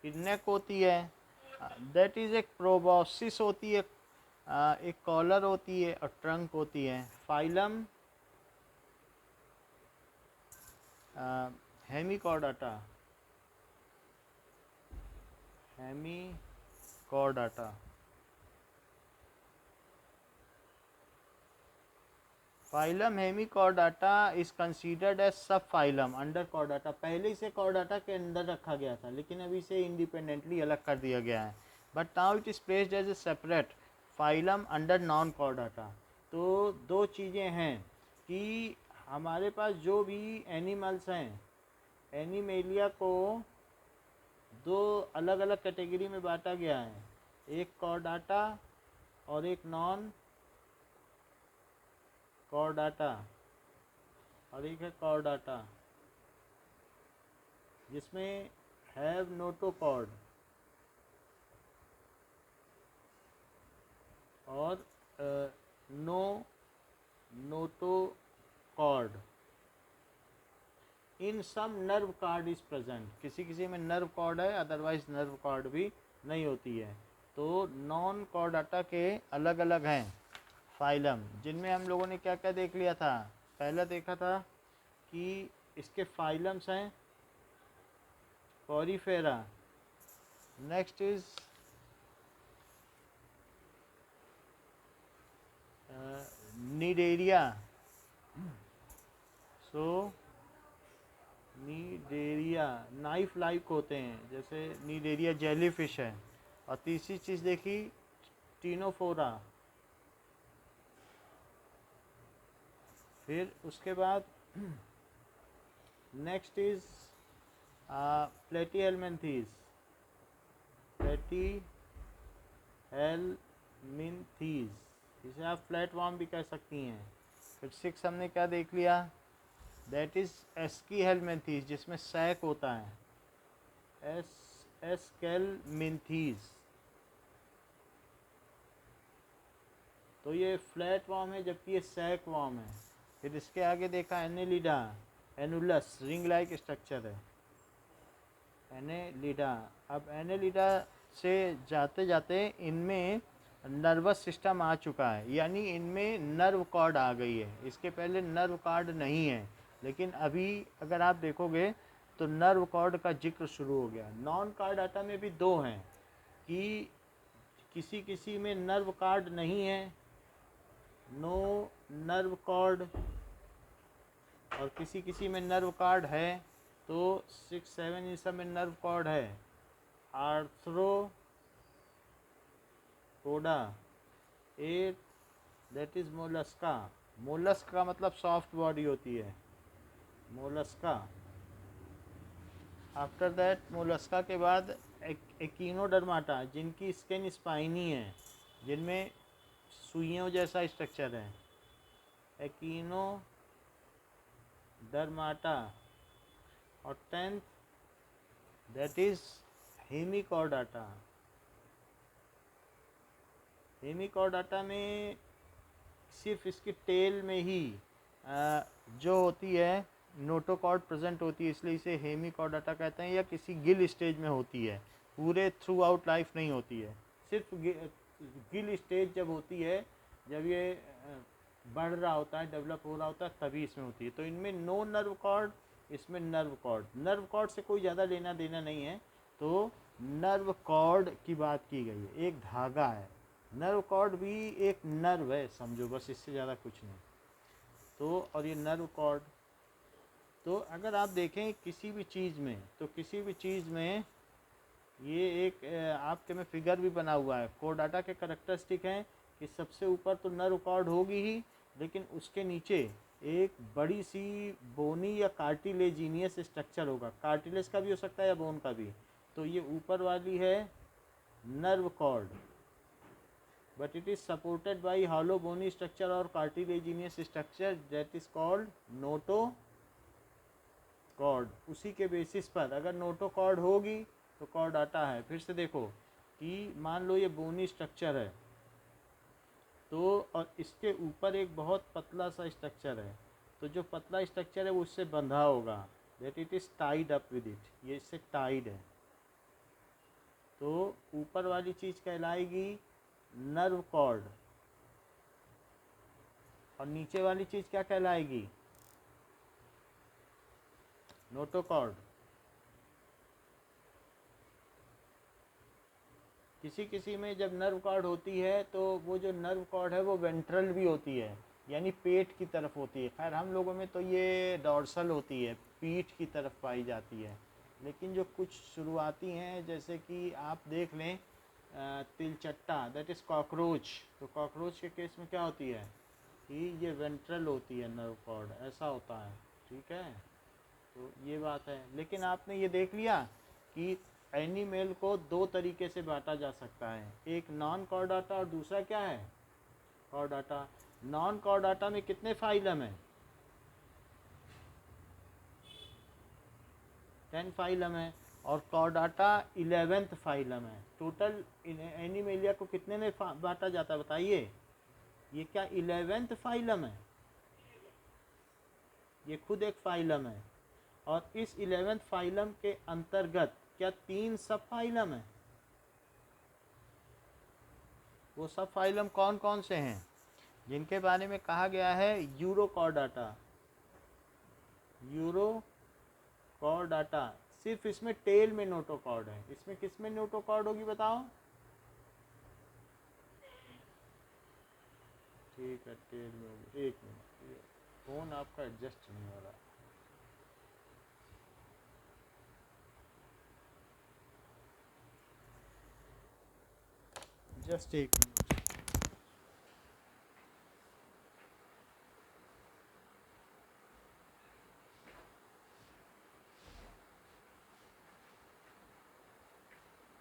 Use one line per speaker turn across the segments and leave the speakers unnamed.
नेक होती है, that is एक प्रोबॉसिस होती है, एक कॉलर होती है और ट्रंक होती है। Phylum hemichordata, hemichordata. Phylum hemichordata is considered as sub phylum under chordata. पहले इसे कॉर्डाटा के अंदर रखा गया था, लेकिन अभी इसे इंडिपेंडेंटली अलग कर दिया गया है। But now it is placed as a separate phylum under non Chordata. तो दो चीज़ें हैं कि हमारे पास जो भी एनिमल्स हैं, एनिमेलिया को दो अलग अलग कैटेगरी में बांटा गया है, एक कॉर्डाटा और एक नॉन कॉर्डाटा, और एक है कॉर्डाटा जिसमें हैव नोटोकॉर्ड और no notochord. In some nerve cord is present, किसी किसी में नर्व कॉर्ड है, अदरवाइज नर्व कॉर्ड भी नहीं होती है। तो नॉन कॉर्डाटा के अलग अलग हैं फाइलम, जिनमें हम लोगों ने क्या क्या देख लिया था। पहला देखा था कि इसके फाइलम्स हैं porifera, next is cnidaria. So cnidaria knife like होते हैं, जैसे नीडेरिया जेलीफिश है। और तीसरी चीज़ देखी टीनोफोरा। फिर उसके बाद नेक्स्ट इज प्लेटीहेलमिन्थीस, प्लेटीहेलमिन्थीस, इसे आप फ्लैट वार्म भी कह सकती हैं। फिर 6 हमने क्या देख लिया, दैट इज एस्कीहेलमिन्थीस, जिसमें सैक होता है, एस्केलमिन्थीस। तो ये फ्लैट वार्म है, जबकि ये सैक वार्म है। फिर इसके आगे देखा Annelida, annulus ring like structure है, एनेलिडा। अब एनेलिडा से जाते जाते इनमें नर्वस सिस्टम आ चुका है, यानी इनमें नर्व कॉर्ड आ गई है। इसके पहले नर्व कॉर्ड नहीं है, लेकिन अभी अगर आप देखोगे तो नर्व कॉर्ड का जिक्र शुरू हो गया। नॉन कॉर्डाटा में भी दो हैं कि किसी किसी में नर्व कॉर्ड नहीं है, नो नर्व कॉर्ड, और किसी किसी में नर्व कॉर्ड है। तो 6, 7 इन सब में नर्व कॉर्ड है। Arthropoda, 8 that is Mollusca. Mollusc का मतलब सॉफ्ट बॉडी होती है, मोलस्का। आफ्टर दैट मोलस्का के बाद एकिनोडर्माटा, जिनकी स्किन स्पाइनी है, जिनमें सुइयों जैसा स्ट्रक्चर है, एकिनोडर्माटा। और 10th दैट इज हेमिकॉर्डाटा। हेमिकॉर्डाटा में सिर्फ इसकी टेल में ही जो होती है नोटोकॉर्ड प्रेजेंट होती है, इसलिए इसे हेमिकॉर्डाटा कहते हैं, या किसी गिल स्टेज में होती है, पूरे थ्रू आउट लाइफ नहीं होती है। सिर्फ गिल स्टेज जब होती है, जब ये बढ़ रहा होता है, डेवलप हो रहा होता है, तभी इसमें होती है। तो इनमें नो नर्व कॉर्ड, इसमें नर्व कॉर्ड। नर्व कॉर्ड से कोई ज़्यादा लेना देना नहीं है, तो नर्व कॉर्ड की बात की गई है, एक धागा है। नर्व कॉर्ड भी एक नर्व है, समझो, बस इससे ज़्यादा कुछ नहीं। तो और ये नर्व कॉर्ड, तो अगर आप देखें किसी भी चीज़ में, तो किसी भी चीज़ में ये एक आपके में फिगर भी बना हुआ है। कॉर्डाटा के करैक्टरिस्टिक हैं कि सबसे ऊपर तो नर्व कॉर्ड होगी ही, लेकिन उसके नीचे एक बड़ी सी बोनी या कार्टिलेजिनियस स्ट्रक्चर होगा। कार्टिलेज का भी हो सकता है या बोन का भी। तो ये ऊपर वाली है nerve cord, but it is supported by hollow bony structure or cartilaginous structure that is called notochord। उसी के बेसिस पर अगर नोटोकॉर्ड होगी तो कॉर्डाटा है। फिर से देखो कि मान लो ये बोनी स्ट्रक्चर है, तो और इसके ऊपर एक बहुत पतला सा स्ट्रक्चर है, तो जो पतला स्ट्रक्चर है वो उससे बंधा होगा, that it is tied up with it, ये इससे टाइड है। तो ऊपर वाली चीज़ कहलाएगी नर्व कॉर्ड, और नीचे वाली चीज़ क्या कहलाएगी? नोटोकॉर्ड। किसी किसी में जब नर्व कॉर्ड होती है तो वो जो नर्व कॉर्ड है वो वेंट्रल भी होती है, यानी पेट की तरफ होती है। खैर हम लोगों में तो ये डॉर्सल होती है, पीठ की तरफ पाई जाती है। लेकिन जो कुछ शुरुआती हैं, जैसे कि आप देख लें तिलचट्टा, दैट इज़ कॉकरोच, तो कॉकरोच के केस में क्या होती है कि ये वेंट्रल होती है नर्व कॉर्ड, ऐसा होता है। ठीक है, तो ये बात है। लेकिन आपने ये देख लिया कि एनिमल को दो तरीके से बांटा जा सकता है, एक नॉन कॉर्डाटा और दूसरा क्या है? कॉर्डाटा। नॉन कॉर्डाटा में कितने फाइलम हैं? 10 फाइलम है, और कॉर्डाटा 11th फाइलम है। टोटल एनिमेलिया को कितने में बांटा जाता है बताइए? ये क्या 11th फाइलम है? ये खुद एक फाइलम है, और इस 11th फाइलम के अंतर्गत क्या 3 सब फाइलम है? वो सब फाइलम कौन कौन से हैं जिनके बारे में कहा गया है यूरोकॉर्डाटा? यूरोकॉर्डाटा। सिर्फ इसमें टेल में नोटोकॉर्ड है, इसमें किस में नोटोकॉर्ड होगी बताओ? ठीक है, टेल में होगी। एक मिनट, फ़ोन आपका एडजस्ट नहीं हो रहा। जस्ट एक मिनट।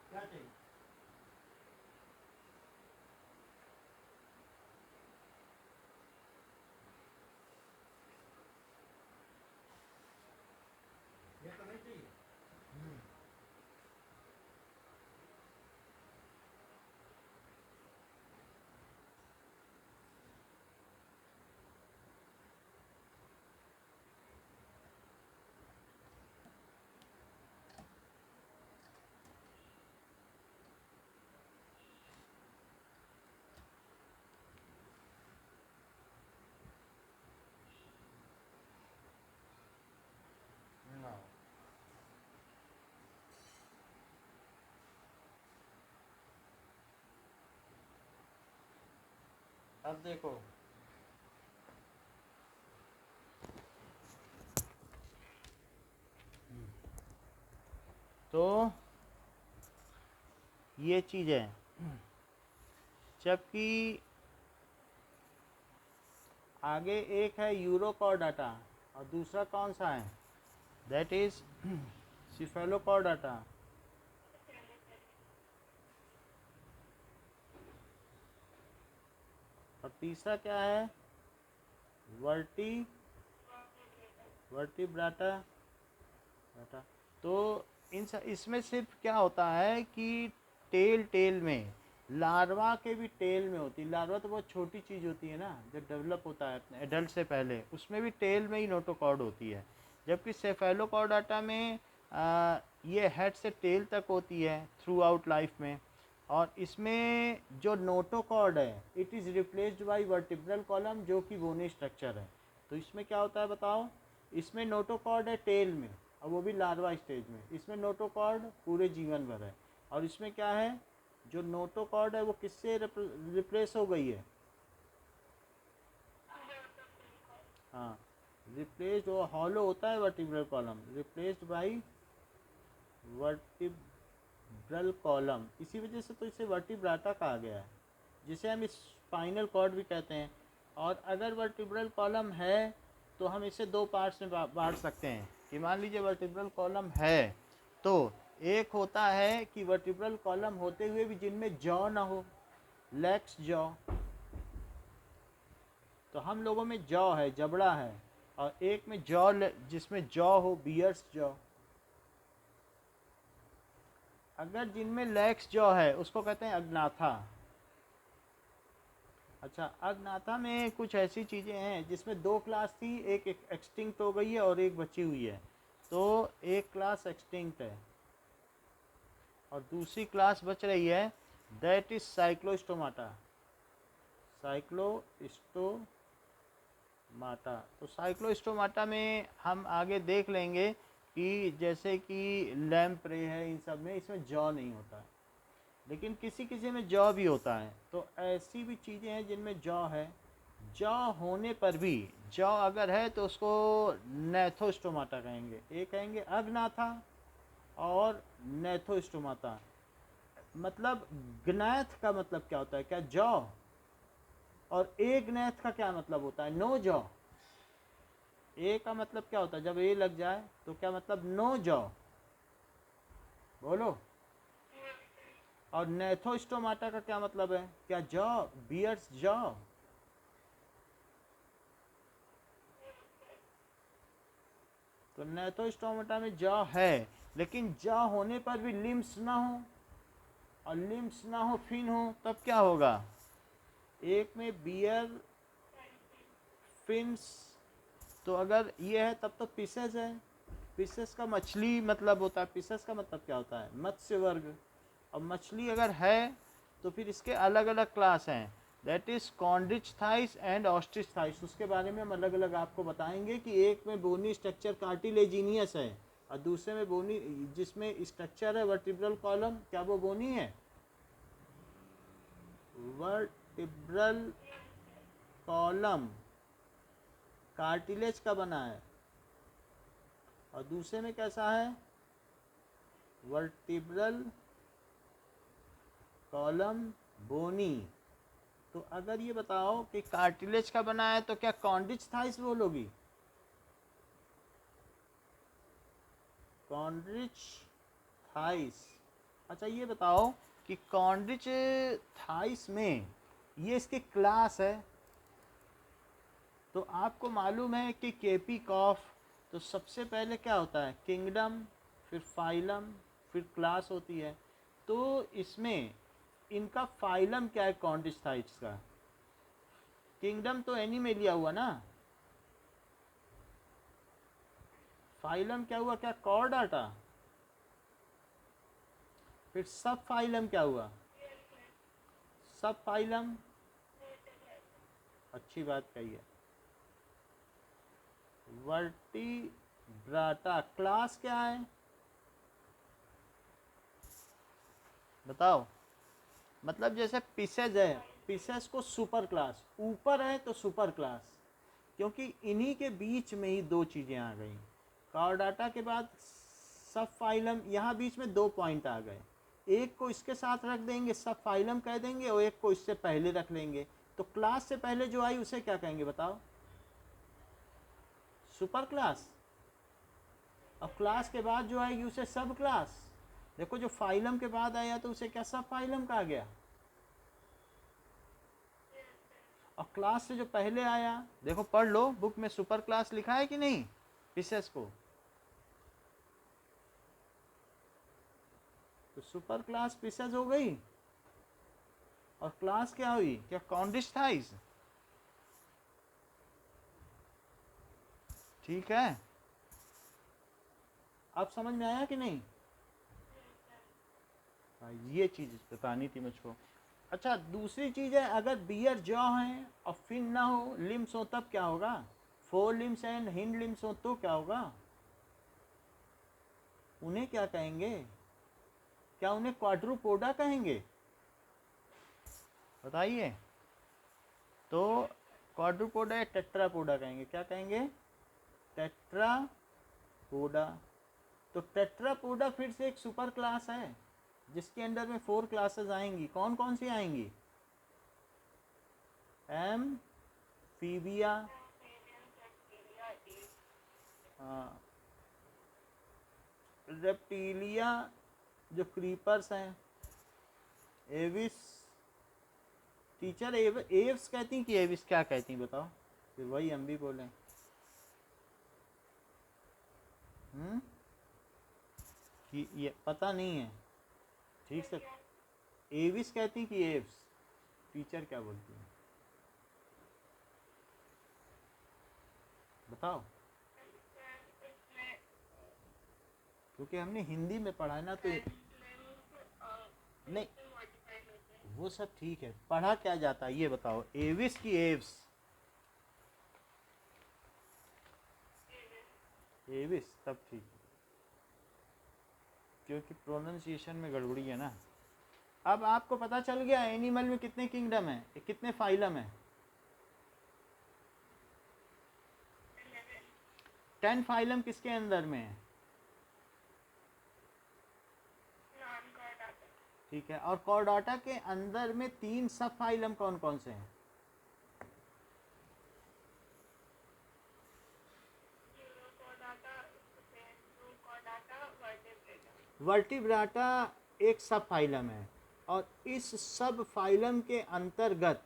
क्या चाहिए? ये तो नहीं चाहिए। ना, अब देखो, तो ये चीज़ है। जबकि आगे एक है यूरोकॉर्डाटा, और दूसरा कौन सा है? That is cephalochordata. और तीसरा क्या है? वर्टी वर्टिब्राटा डाटा। तो इसमें सिर्फ क्या होता है कि टेल में लार्वा के भी टेल में होती है। लार्वा तो बहुत छोटी चीज़ होती है ना, जब डेवलप होता है अपने एडल्ट से पहले, उसमें भी टेल में ही नोटोकॉर्ड होती है। जबकि सेफेलोकॉर्डाटा में ये हेड से टेल तक होती है थ्रू आउट लाइफ में। और इसमें जो नोटोकॉर्ड है it is replaced by vertebral column, जो कि बोनी स्ट्रक्चर है। तो इसमें क्या होता है बताओ? इसमें नोटोकॉर्ड है टेल में, और वो भी लार्वा स्टेज में। इसमें नोटोकॉर्ड पूरे जीवन भर है। और इसमें क्या है, जो नोटोकॉर्ड है वो किससे रिप्लेस हो गई है? हाँ, रिप्लेस, वो हॉलो होता है vertebral column, replaced by vertebral column. इसी वजह से तो इसे वर्टिब्राटा कहा गया है, जिसे हम स्पाइनल कॉर्ड भी कहते हैं। और अगर वर्टिब्रल कॉलम है तो हम इसे दो पार्ट्स में बांट सकते हैं। कि मान लीजिए वर्टिब्रल कॉलम है, तो एक होता है कि वर्टिब्रल कॉलम होते हुए भी जिनमें जॉ ना हो, लेग्स जॉ। तो हम लोगों में जॉ है, जबड़ा है, और एक में जॉ जिसमें जॉ हो, बियर्स जॉ। अगर जिनमें लेग्स जॉ है उसको कहते हैं अग्नाथा। अच्छा, अग्नाथा में कुछ ऐसी चीज़ें हैं जिसमें दो क्लास थी, एक एक्सटिंक्ट हो गई है और एक बची हुई है। तो एक क्लास एक्सटिंक्ट है और दूसरी क्लास बच रही है, दैट इज साइक्लोस्टोमाटा। साइक्लोस्टोमाटा, तो साइक्लोस्टोमाटा में हम आगे देख लेंगे कि जैसे कि लैम्प्रे है, इन सब में इसमें जॉ नहीं होता है, लेकिन किसी किसी में जॉ भी होता है। तो ऐसी भी चीज़ें हैं जिनमें जॉ है। जॉ होने पर भी, जॉ अगर है तो उसको नेथोस्टोमाटा कहेंगे। एक कहेंगे अग्नाथा और नेथोस्टोमाटा। मतलब ग्नैथ का मतलब क्या होता है, क्या जॉ? और ए ग्नैथ का क्या मतलब होता है, नो जॉ। ए का मतलब क्या होता है, जब ए लग जाए तो क्या मतलब, नो जॉ। बोलो। और नेथोस्टोमाटा का क्या मतलब है, क्या जॉ, बियर्स जॉ। तो नेथोस्टोमाटा में जॉ है, लेकिन जॉ होने पर भी लिम्स ना हो, और लिम्स ना हो, फिन हो, तब क्या होगा? एक में बियर, फिन्स। तो अगर ये है तब तो पिसेस है। पिसेस का मछली मतलब होता है। पिसेस का मतलब क्या होता है, मत्स्य वर्ग। और मछली अगर है तो फिर इसके अलग अलग क्लास हैं, that is chondrichthyes and osteichthyes. उसके बारे में हम अलग अलग आपको बताएंगे कि एक में बोनी स्ट्रक्चर कार्टिलेजिनियस है, और दूसरे में बोनी जिसमें स्ट्रक्चर है वर्टिब्रल कॉलम, क्या वो बोनी है? वर्टिब्रल कॉलम कार्टिलेज का बना है, और दूसरे में कैसा है, वर्टिब्रल कॉलम बोनी। तो अगर ये बताओ कि कार्टिलेज का बना है तो क्या कॉन्ड्रिच थाइस बोलोगी? कॉन्ड्रिच थाइस। अच्छा ये बताओ कि कॉन्ड्रिच थाइस में ये इसकी क्लास है। तो आपको मालूम है कि केपी कॉफ, तो सबसे पहले क्या होता है, किंगडम, फिर फाइलम, फिर क्लास होती है। तो इसमें इनका फाइलम क्या है कॉन्ड्रिच थाइस का? किंगडम तो एनी में लिया हुआ ना। फाइलम क्या हुआ, क्या कॉर्डाटा? फिर सब फाइलम क्या हुआ, सब फाइलम। अच्छी बात कही है। वर्टिब्राटा क्लास क्या है बताओ? मतलब जैसे पिसेज है, पिसेज को सुपर क्लास, ऊपर है तो सुपर क्लास, क्योंकि इन्हीं के बीच में ही दो चीज़ें आ गई। कॉर्डाटा के बाद सब फाइलम, यहाँ बीच में दो पॉइंट आ गए। एक को इसके साथ रख देंगे, सब फाइलम कह देंगे, और एक को इससे पहले रख लेंगे। तो क्लास से पहले जो आई उसे क्या कहेंगे बताओ? Super class. और क्लास के बाद जो आएगी उसे सब क्लास। देखो जो फाइलम के बाद आया तो उसे क्या सब फाइलम कहा गया, और क्लास से जो पहले आया, देखो पढ़ लो बुक में, सुपर क्लास लिखा है कि नहीं पिसेस को? तो सुपर क्लास पिसेस हो गई, और क्लास क्या हुई, क्या कॉन्ड्रिच थाइस। ठीक है, अब समझ में आया कि नहीं? ये चीज़ बतानी थी मुझको। अच्छा दूसरी चीज़ है, अगर बियर जॉ है और फिन ना हो, लिम्स हो, तब क्या होगा? Four limbs and hind limbs हो तो क्या होगा? उन्हें क्या कहेंगे? क्या उन्हें क्वाड्रूपोडा कहेंगे? बताइए। तो क्वाड्रूपोडा या टेट्रापोडा कहेंगे, क्या कहेंगे? टेट्रापोडा। तो टेट्रापोडा फिर से एक सुपर क्लास है, जिसके अंडर में फोर क्लासेस आएंगी। कौन कौन सी आएंगी? एम्फीबिया, रेप्टिलिया जो क्रीपर्स हैं, एविस। टीचर एव्स कहती कि एविस क्या कहती बताओ, फिर वही हम भी बोलें। कि ये पता नहीं है ठीक से, एविस कहती कि एव्स? टीचर क्या बोलती है बताओ? क्योंकि हमने हिंदी में पढ़ा है ना, तो नहीं, वो सब ठीक है, पढ़ा क्या जाता है ये बताओ, एविस की एव्स? एविस, तब ठीक है, क्योंकि प्रोनाउंसिएशन में गड़बड़ी है ना। अब आपको पता चल गया एनिमल में कितने किंगडम है, कितने फाइलम है? 10 फाइलम किसके अंदर में है? ठीक है, और कॉर्डाटा के अंदर में 3 सब फाइलम कौन कौन से हैं? वर्टिब्राटा एक सब फाइलम है, और इस सब फाइलम के अंतर्गत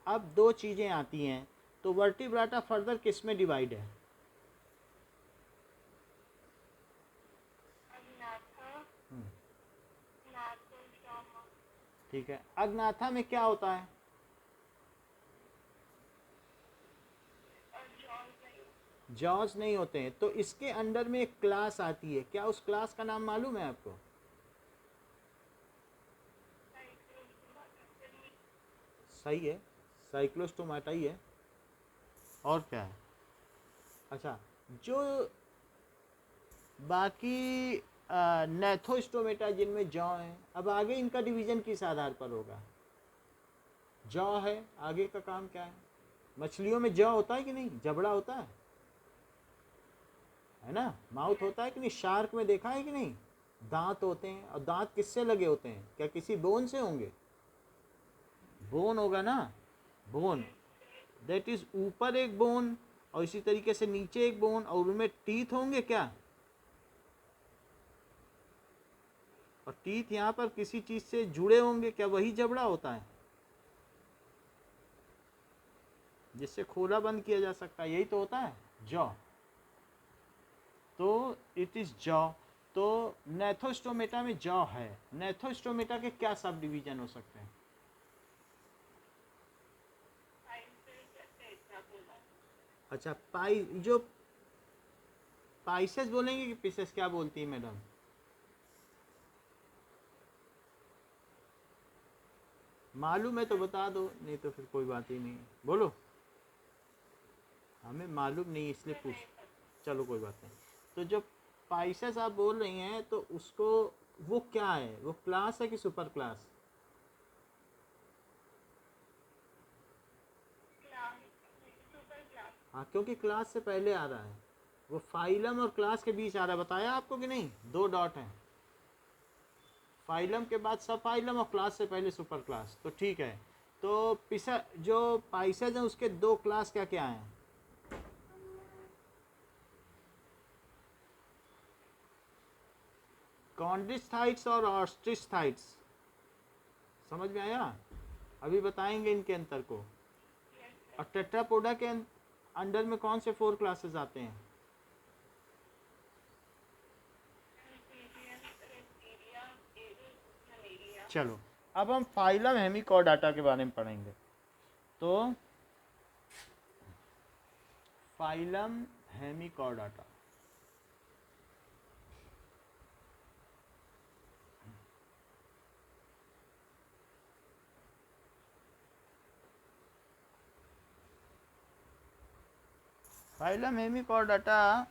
अब 2 चीज़ें आती हैं। तो वर्टिब्राटा फर्दर किस में डिवाइड है? हम्म, ठीक है, अग्नाथा में क्या होता है? जॉज नहीं होते हैं, तो इसके अंडर में एक क्लास आती है, क्या उस क्लास का नाम मालूम है आपको? सही है, साइक्लोस्टोमाटा ही है, और क्या है? अच्छा, जो बाकी नेथोस्टोमेटा जिनमें जौ है, अब आगे इनका डिवीजन किस आधार पर होगा? जौ है, आगे का काम क्या है? मछलियों में जौ होता है कि नहीं, जबड़ा होता है ना, माउथ होता है कि नहीं? शार्क में देखा है कि नहीं, दांत होते हैं, और दांत किससे लगे होते हैं? क्या किसी बोन से होंगे? बोन होगा ना, बोन, दैट इज ऊपर एक बोन, और इसी तरीके से नीचे एक बोन, और उनमें टीथ होंगे क्या? और टीथ यहाँ पर किसी चीज से जुड़े होंगे क्या? वही जबड़ा होता है जिससे खोला बंद किया जा सकता है, यही तो होता है जॉ। तो इट इज जॉ। तो नेथोस्टोमेटा में जॉ है, नेथोस्टोमेटा के क्या सब डिवीजन हो सकते हैं? अच्छा, पाई जो पाइसेस बोलेंगे कि पीसेस, क्या बोलती है मैडम? मालूम है तो बता दो, नहीं तो फिर कोई बात ही नहीं, बोलो। हमें मालूम नहीं इसलिए पूछ, चलो कोई बात नहीं। तो जो पाइसेस आप बोल रही हैं, तो उसको, वो क्या है, वो क्लास है कि सुपर क्लास? हाँ, क्योंकि क्लास से पहले आ रहा है, वो फाइलम और क्लास के बीच आ रहा है, बताया आपको कि नहीं? 2 डॉट हैं, फाइलम के बाद सब फाइलम, और क्लास से पहले सुपर क्लास, तो ठीक है। तो पिसा जो पाइसेज हैं उसके 2 क्लास क्या क्या हैं? कॉन्ड्रिस्थाइट्स और ऑस्ट्रिस्थाइट्स, समझ में आया? अभी बताएंगे इनके अंतर को। और टेट्रापोडा के अंडर में कौन से 4 क्लासेस आते हैं? चलो, अब हम फाइलम हेमिकॉर्डाटा के बारे में पढ़ेंगे। तो फाइलम हेमिकॉर्डाटा, फाइलम हेमिकॉर्डाटा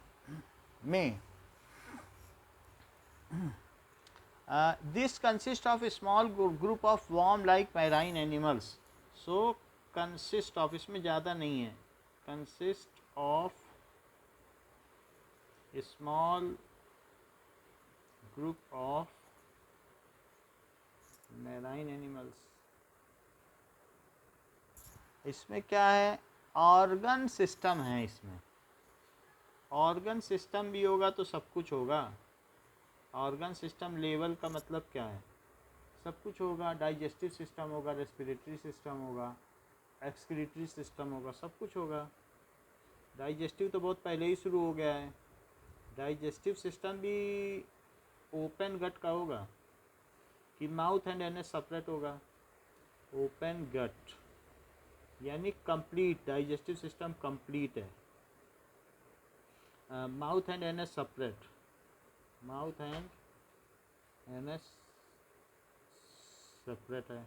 में this consists of a small group of worm like marine animals. So consist of, इसमें ज़्यादा नहीं है, consist of a small group of marine animals. इसमें क्या है, ऑर्गन सिस्टम है, इसमें ऑर्गन सिस्टम भी होगा तो सब कुछ होगा। ऑर्गन सिस्टम लेवल का मतलब क्या है? सब कुछ होगा, डाइजेस्टिव सिस्टम होगा, रेस्पिरेटरी सिस्टम होगा, एक्सक्रीटरी सिस्टम होगा, सब कुछ होगा। डाइजेस्टिव तो बहुत पहले ही शुरू हो गया है। डाइजेस्टिव सिस्टम भी ओपन गट का होगा कि माउथ एंड एनएस सेपरेट होगा? ओपन गट यानी कंप्लीट, डाइजेस्टिव सिस्टम कंप्लीट है। Mouth and NS separate, mouth and NS separate है,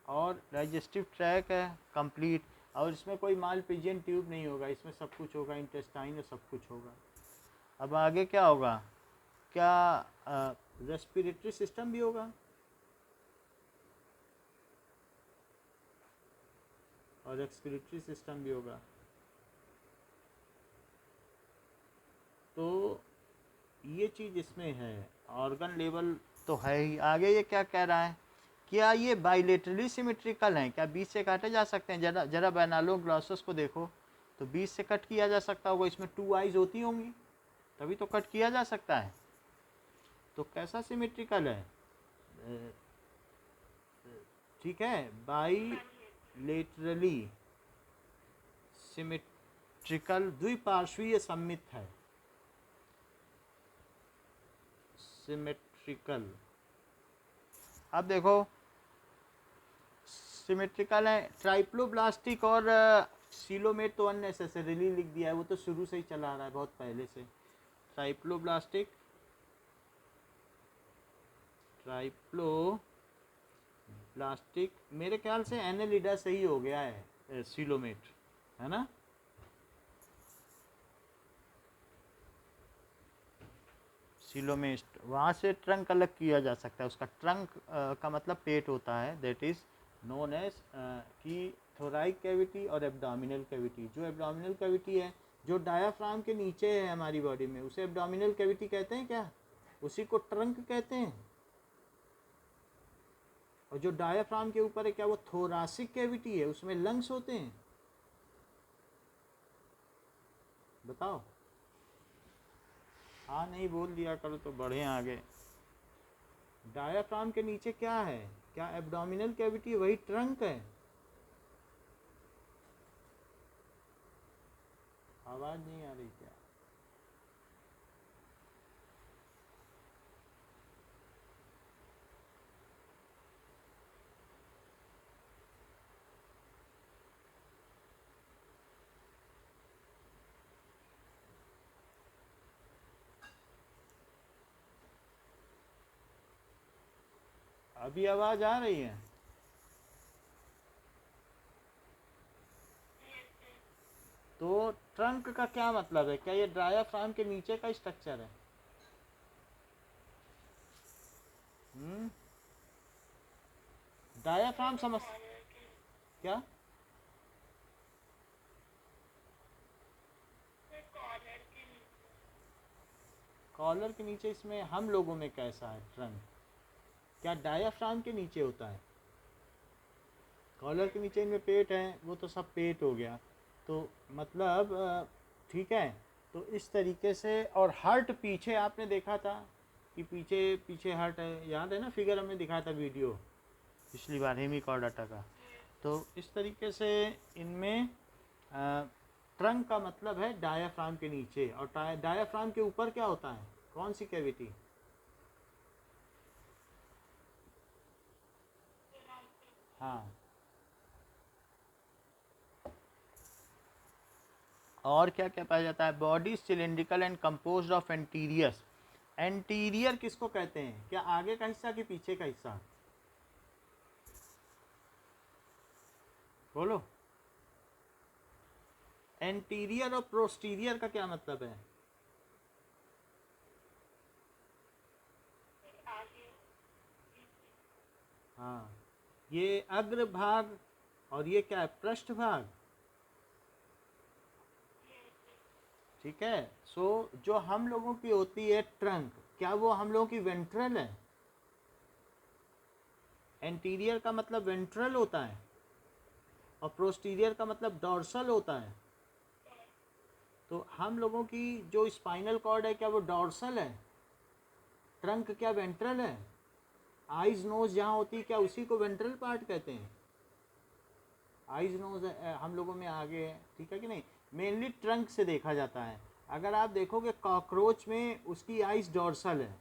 और डाइजेस्टिव ट्रैक है कंप्लीट, और इसमें कोई मालपीजियन ट्यूब नहीं होगा, इसमें सब कुछ होगा, इंटेस्टाइन में सब कुछ होगा। अब आगे क्या होगा, क्या रेस्पिरेटरी सिस्टम भी होगा, और एक्सक्रीटरी सिस्टम भी होगा। तो ये चीज़ इसमें है, ऑर्गन लेवल तो है ही। आगे ये क्या कह रहा है, क्या ये बाइलेटरली सिमेट्रिकल हैं, क्या बीच से काटे जा सकते हैं? जरा जरा बैनालोग्लॉसस को देखो तो बीच से कट किया जा सकता होगा, इसमें 2 आइज होती होंगी तभी तो कट किया जा सकता है। तो कैसा सिमेट्रिकल है, ठीक है, बाइलेटरली सिमेट्रिकल, द्विपार्श्वीय सममित है, सिमेट्रिकल। अब देखो सिमेट्रिकल है, ट्राइप्लोब्लास्टिक और सीलोमेट तो अननेसेसरीली लिख दिया है, वो तो शुरू से ही चला आ रहा है बहुत पहले से। ट्राइप्लोब्लास्टिक, ट्राइप्लोब्लास्टिक मेरे ख्याल से एनेलिडा से ही हो गया है, सीलोमेट है ना। सीलोमेस्ट, वहाँ से ट्रंक अलग किया जा सकता है, उसका ट्रंक का मतलब पेट होता है, दैट इज़ नोन एज कि थोराइक कैविटी और एब्डोमिनल कैविटी। जो एब्डोमिनल कैविटी है, जो डायाफ्राम के नीचे है हमारी बॉडी में, उसे एब्डोमिनल कैविटी कहते हैं क्या, उसी को ट्रंक कहते हैं। और जो डायाफ्राम के ऊपर है, क्या वो थोरासिक कैविटी है, उसमें लंग्स होते हैं, बताओ। हाँ नहीं बोल दिया करो तो बढ़े आगे। डायाफ्राम के नीचे क्या है, क्या एब्डोमिनल कैविटी, वही ट्रंक है। आवाज नहीं आ रही क्या? अभी आवाज आ रही है? तो ट्रंक का क्या मतलब है, क्या ये डायाफ्राम के नीचे का स्ट्रक्चर है? डायाफ्राम समझ क्या, कॉलर के नीचे, इसमें हम लोगों में कैसा है ट्रंक, क्या डायाफ्राम के नीचे होता है? कॉलर के नीचे इनमें पेट है, वो तो सब पेट हो गया, तो मतलब ठीक है। तो इस तरीके से, और हार्ट पीछे आपने देखा था कि पीछे पीछे हार्ट है, याद है ना, फिगर हमने दिखाया था वीडियो पिछली बार हेमिकॉर्डाटा का। तो इस तरीके से इनमें ट्रंक का मतलब है डायाफ्राम के नीचे, और डायाफ्राम के ऊपर क्या होता है, कौन सी कैविटी? हाँ, और क्या क्या पाया जाता है, body cylindrical and composed of anteriors. Anterior किसको कहते हैं, क्या आगे का हिस्सा कि पीछे का हिस्सा, बोलो। एंटीरियर और प्रोस्टीरियर का क्या मतलब है? हाँ, ये अग्र भाग, और ये क्या है, पृष्ठ भाग, ठीक है। सो जो हम लोगों की होती है ट्रंक, क्या वो हम लोगों की वेंट्रल है? एंटीरियर का मतलब वेंट्रल होता है, और प्रोस्टीरियर का मतलब डॉर्सल होता है। तो हम लोगों की जो स्पाइनल कॉर्ड है, क्या वो डॉर्सल है? ट्रंक क्या वेंट्रल है? आइज नोज जहाँ होती है, क्या उसी को वेंट्रल पार्ट कहते हैं? आइज नोज हम लोगों में आगे है, ठीक है कि नहीं। मेनली ट्रंक से देखा जाता है। अगर आप देखोगे कॉकरोच में उसकी आइज डॉर्सल है,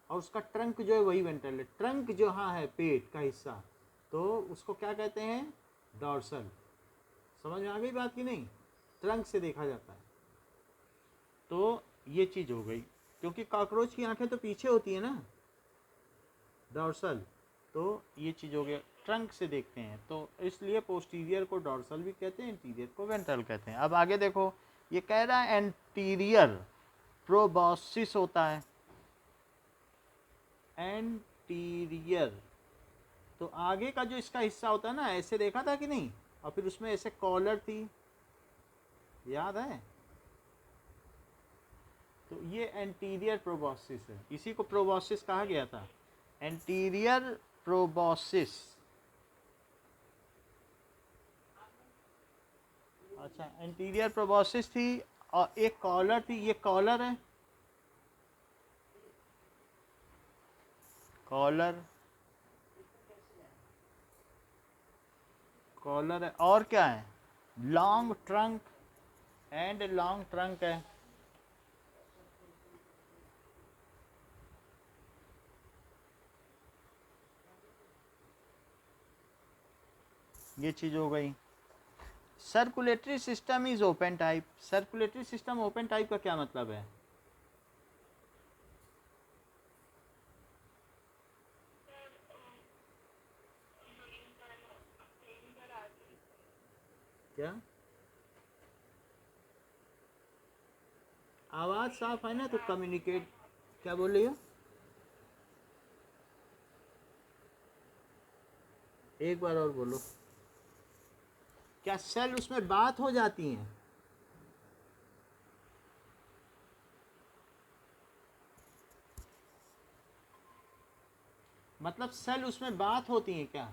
और उसका ट्रंक जो है वही वेंट्रल है। ट्रंक जो हाँ है पेट का हिस्सा, तो उसको क्या कहते हैं, डॉर्सल। समझ में आ गई बात की नहीं, ट्रंक से देखा जाता है। तो ये चीज़ हो गई, क्योंकि कॉकरोच की आंखें तो पीछे होती है ना, डॉर्सल। तो ये चीज़ हो गया, ट्रंक से देखते हैं तो इसलिए पोस्टीरियर को डॉर्सल भी कहते हैं, इंटीरियर को वेंट्रल कहते हैं। अब आगे देखो, ये कह रहा है एंटीरियर प्रोबॉसिस होता है, एंटीरियर। तो आगे का जो इसका हिस्सा होता है ना, ऐसे देखा था कि नहीं, और फिर उसमें ऐसे कॉलर थी, याद है? तो ये एंटीरियर प्रोबॉसिस है, इसी को प्रोबॉसिस कहा गया था, एंटीरियर प्रोबॉसिस। अच्छा, एंटीरियर प्रोबॉसिस थी और एक कॉलर थी, ये कॉलर है, कॉलर, कॉलर है, और क्या है, long trunk, and long trunk है। ये चीज़ हो गई। Circulatory system is open type. Circulatory system open type का क्या मतलब है? क्या आवाज़ साफ है ना, तो कम्युनिकेट, क्या बोल रही हो? एक बार और बोलो। क्या सेल उसमें बात हो जाती हैं? मतलब सेल उसमें बात होती हैं क्या?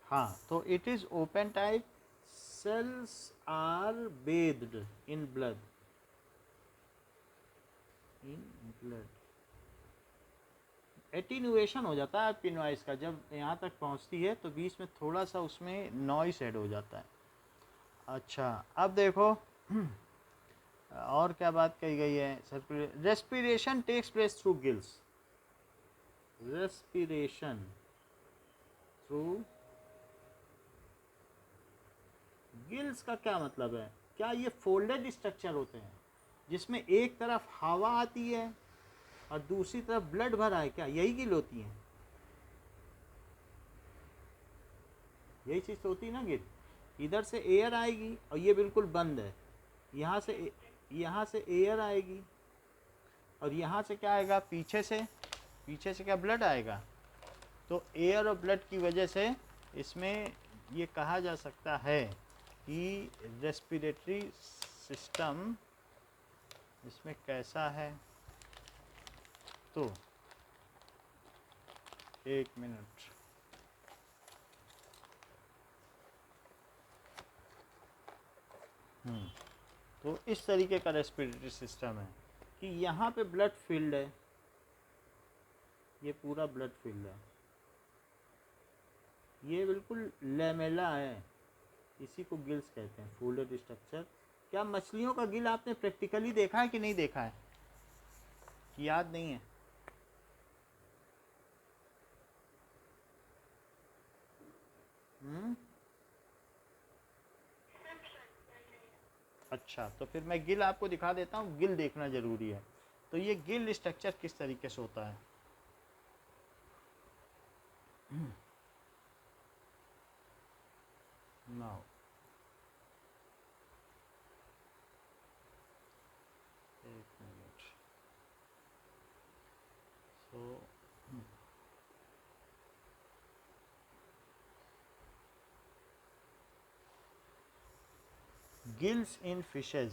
हाँ, तो it is open type, cells are based in blood, in blood. Attenuation हो जाता है आपकी नॉइस का, जब यहाँ तक पहुँचती है तो बीच में थोड़ा सा उसमें नॉइस ऐड हो जाता है। अच्छा, अब देखो और क्या बात कही गई है। Respiration takes place through gills, respiration through gills का क्या मतलब है? क्या ये फोल्डेड स्ट्रक्चर होते हैं जिसमें एक तरफ हवा आती है और दूसरी तरफ ब्लड भरा है, क्या यही गिल होती हैं? यही चीज़ तो होती है ना गिल। इधर से एयर आएगी और ये बिल्कुल बंद है, यहाँ से एयर आएगी और यहाँ से क्या आएगा, पीछे से क्या ब्लड आएगा। तो एयर और ब्लड की वजह से इसमें ये कहा जा सकता है कि रेस्पिरेटरी सिस्टम इसमें कैसा है। तो एक मिनट, तो इस तरीके का रेस्पिरेटरी सिस्टम है कि यहाँ पे ब्लड फील्ड है, ये पूरा ब्लड फील्ड है, ये बिल्कुल लेमेला है, इसी को गिल्स कहते हैं, फोल्डेड स्ट्रक्चर। क्या मछलियों का गिल आपने प्रैक्टिकली देखा है कि नहीं देखा है, कि याद नहीं है? अच्छा, तो फिर मैं गिल आपको दिखा देता हूँ, गिल देखना ज़रूरी है। तो ये गिल स्ट्रक्चर किस तरीके से होता है। नाउ एक minute, so gills in fishes,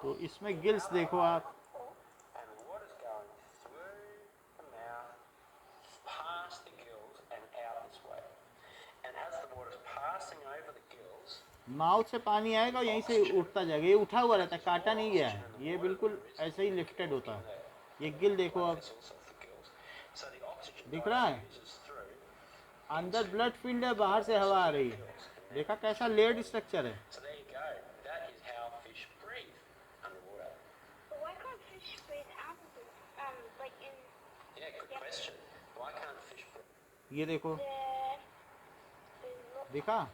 तो इसमें गिल्स देखो आप, माउथ से पानी आएगा और यहीं से उठता जाएगा, ये उठा हुआ रहता है, काटा नहीं गया है, ये बिल्कुल ऐसे ही लिफ्टेड होता है। ये गिल देखो अब, दिख रहा है, अंदर ब्लड फील्ड है, बाहर से हवा आ रही है। देखा कैसा लेयर्ड स्ट्रक्चर है।
So there you go. That is how fish breathe underwater.
But why can't fish breathe out of it? Like in
Yeah, good question. Why can't fish breathe?
ये देखो,
they look
देखा
How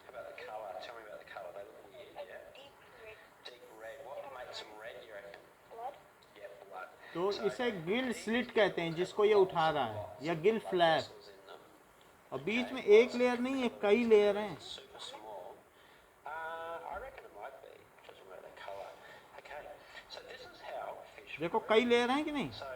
about the colour? Tell me about the colour. They look weird,
a
yeah?
deep red
Deep red. What makes them red, you reckon?
blood.
Yeah, blood.
तो
So
इसे Gill
these
slit
gills
कहते हैं,
have
जिसको ये
lots
उठा
and
रहा है,
lots
या
of
Gill
blood
flap.
vessels in them.
और बीच में
Okay,
एक
lots of
लेयर नहीं है,
capillaries.
कई लेयर हैं।
Capillaries are super small. I reckon it might be. Doesn't matter the colour. Okay, so this is how fish
देखो
breathe.
कई layer हैं कि नहीं।
So,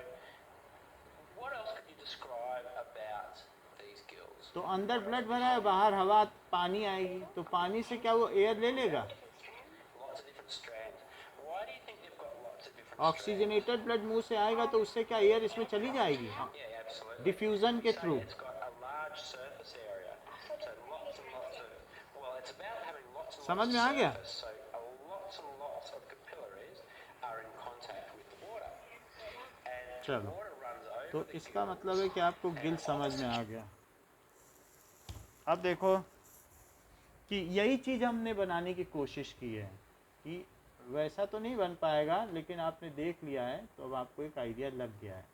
what else could you describe about these gills?
तो अंदर blood भरा है, बाहर हवा पानी आएगी, तो पानी से क्या वो एयर ले लेगा।
Lots of different strands. Why do you think they've got lots of different
oxygenated blood मुंह से आएगा तो उससे क्या एयर इसमें चली जाएगी
strands? Yeah, absolutely.
डिफ्यूजन के
So
through.
it's got a large surface area. So lots and lots of. Well, it's about having lots and
समझ
lots
में आ
of
गया।
surface. So lots and lots of capillaries are in contact with the water, and
चलो,
water runs over
तो
the
इसका
gills.
मतलब है कि आपको गिल समझ में आ गया। अब देखो कि यही चीज़ हमने बनाने की कोशिश की है कि वैसा तो नहीं बन पाएगा, लेकिन आपने देख लिया है तो अब आपको एक आइडिया लग गया है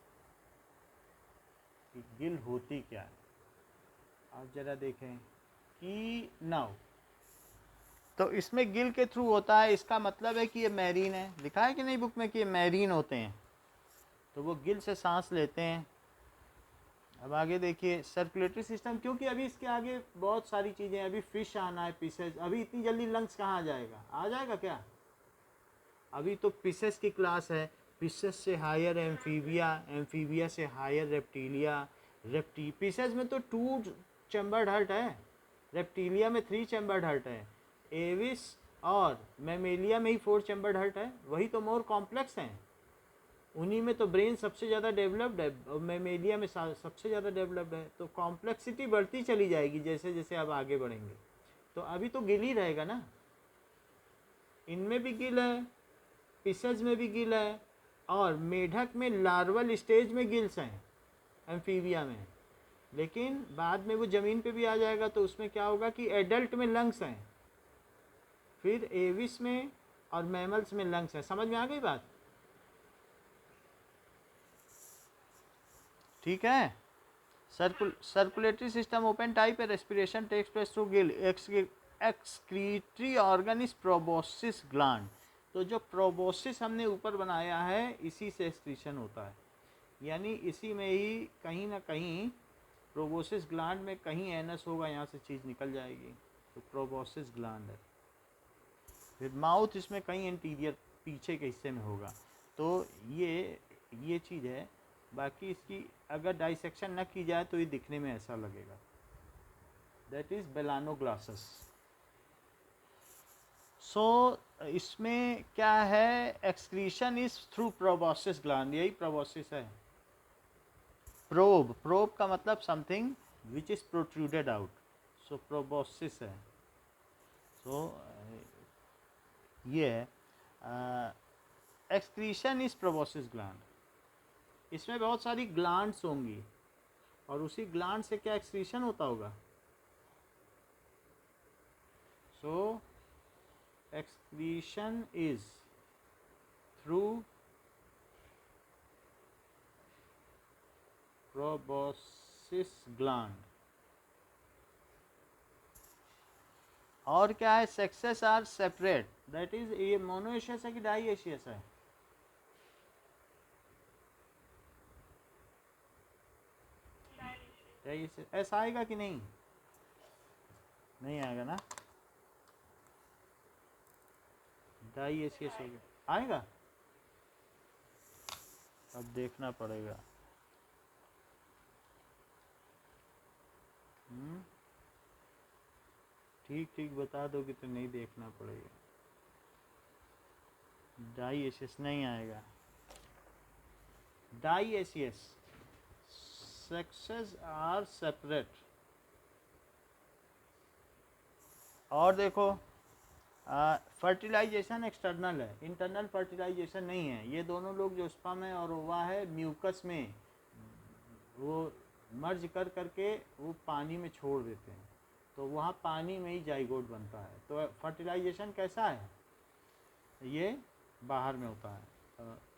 कि गिल होती क्या है। आप ज़रा देखें कि नाउ, तो इसमें गिल के थ्रू होता है, इसका मतलब है कि ये मैरीन है। लिखा है कि नहीं बुक में कि ये मैरीन होते हैं, तो वो गिल से सांस लेते हैं। अब आगे देखिए सर्कुलेटरी सिस्टम, क्योंकि अभी इसके आगे बहुत सारी चीज़ें, अभी फिश आना है, फिशेज। अभी इतनी जल्दी लंग्स कहाँ आ जाएगा, आ जाएगा क्या। अभी तो फिशेज की क्लास है, फिशेज से हायर एम्फीबिया, एम्फीबिया से हायर रेप्टिलिया, फिशेज में तो 2 चैम्बर्ड हर्ट है, रेप्टिलिया में 3 चैम्बर्ड हर्ट है, एविस और मैमेलिया में ही 4 चैम्बर्ड हर्ट है। वही तो मोर कॉम्प्लेक्स हैं, उन्हीं में तो ब्रेन सबसे ज़्यादा डेवलप्ड है, और मैमेलिया में सबसे ज़्यादा डेवलप्ड है। तो कॉम्प्लेक्सिटी बढ़ती चली जाएगी जैसे जैसे आप आगे बढ़ेंगे। तो अभी तो गिल ही रहेगा ना, इनमें भी गिल है, फिशेज में भी गिल है, और मेढक में लार्वल स्टेज में गिल्स हैं एम्फीबिया में। लेकिन बाद में वो ज़मीन पे भी आ जाएगा, तो उसमें क्या होगा कि एडल्ट में लंग्स हैं, फिर एविस में और मैमल्स में लंग्स हैं। समझ में आ गई बात, ठीक है। सर्कुलेटरी सिस्टम ओपन टाइप है, respiration takes place through gill, excretory organ is proboscis gland. तो जो प्रोबोसिस हमने ऊपर बनाया है, इसी से एक्सक्रीशन होता है, यानी इसी में ही कहीं ना कहीं प्रोबोसिस ग्लैंड में कहीं एनस होगा, यहाँ से चीज़ निकल जाएगी, तो प्रोबोसिस ग्लैंड है। फिर माउथ इसमें कहीं इंटीरियर पीछे के हिस्से में होगा। तो ये चीज़ है। बाकी इसकी अगर डाइसेक्शन न की जाए तो ये दिखने में ऐसा लगेगा, दैट इज़ बेलानोग्लासस। सो इसमें क्या है, excretion is through proboscis gland, यही प्रोबोसिस है। प्रोब का मतलब something which is protruded out, so proboscis है। सो ये है एक्सक्रीशन इज प्रोबोसिस ग्लैंड। इसमें बहुत सारी ग्लैंड्स होंगी, और उसी ग्लैंड से क्या एक्सक्रीशन होता होगा। So excretion is through proboscis gland. और क्या है, sexes are separate, that is, ये मोनोएशियस है कि डाईएशियस है। ऐसा आएगा कि नहीं, नहीं आएगा ना, डाईएशियस हो गया, आएगा, अब देखना पड़ेगा। ठीक ठीक बता दोगे तो नहीं देखना पड़ेगा। डाईएशियस नहीं आएगा, डाईएशियस, सेक्सेस आर सेपरेट। और देखो फर्टिलाइजेशन एक्सटर्नल है, इंटरनल फर्टिलाइजेशन नहीं है। ये दोनों लोग जो स्पर्म है और ओवा है, म्यूकस में वो मर्ज कर करके वो पानी में छोड़ देते हैं, तो वहाँ पानी में ही जाइगोट बनता है। तो फर्टिलाइजेशन कैसा है, ये बाहर में होता है।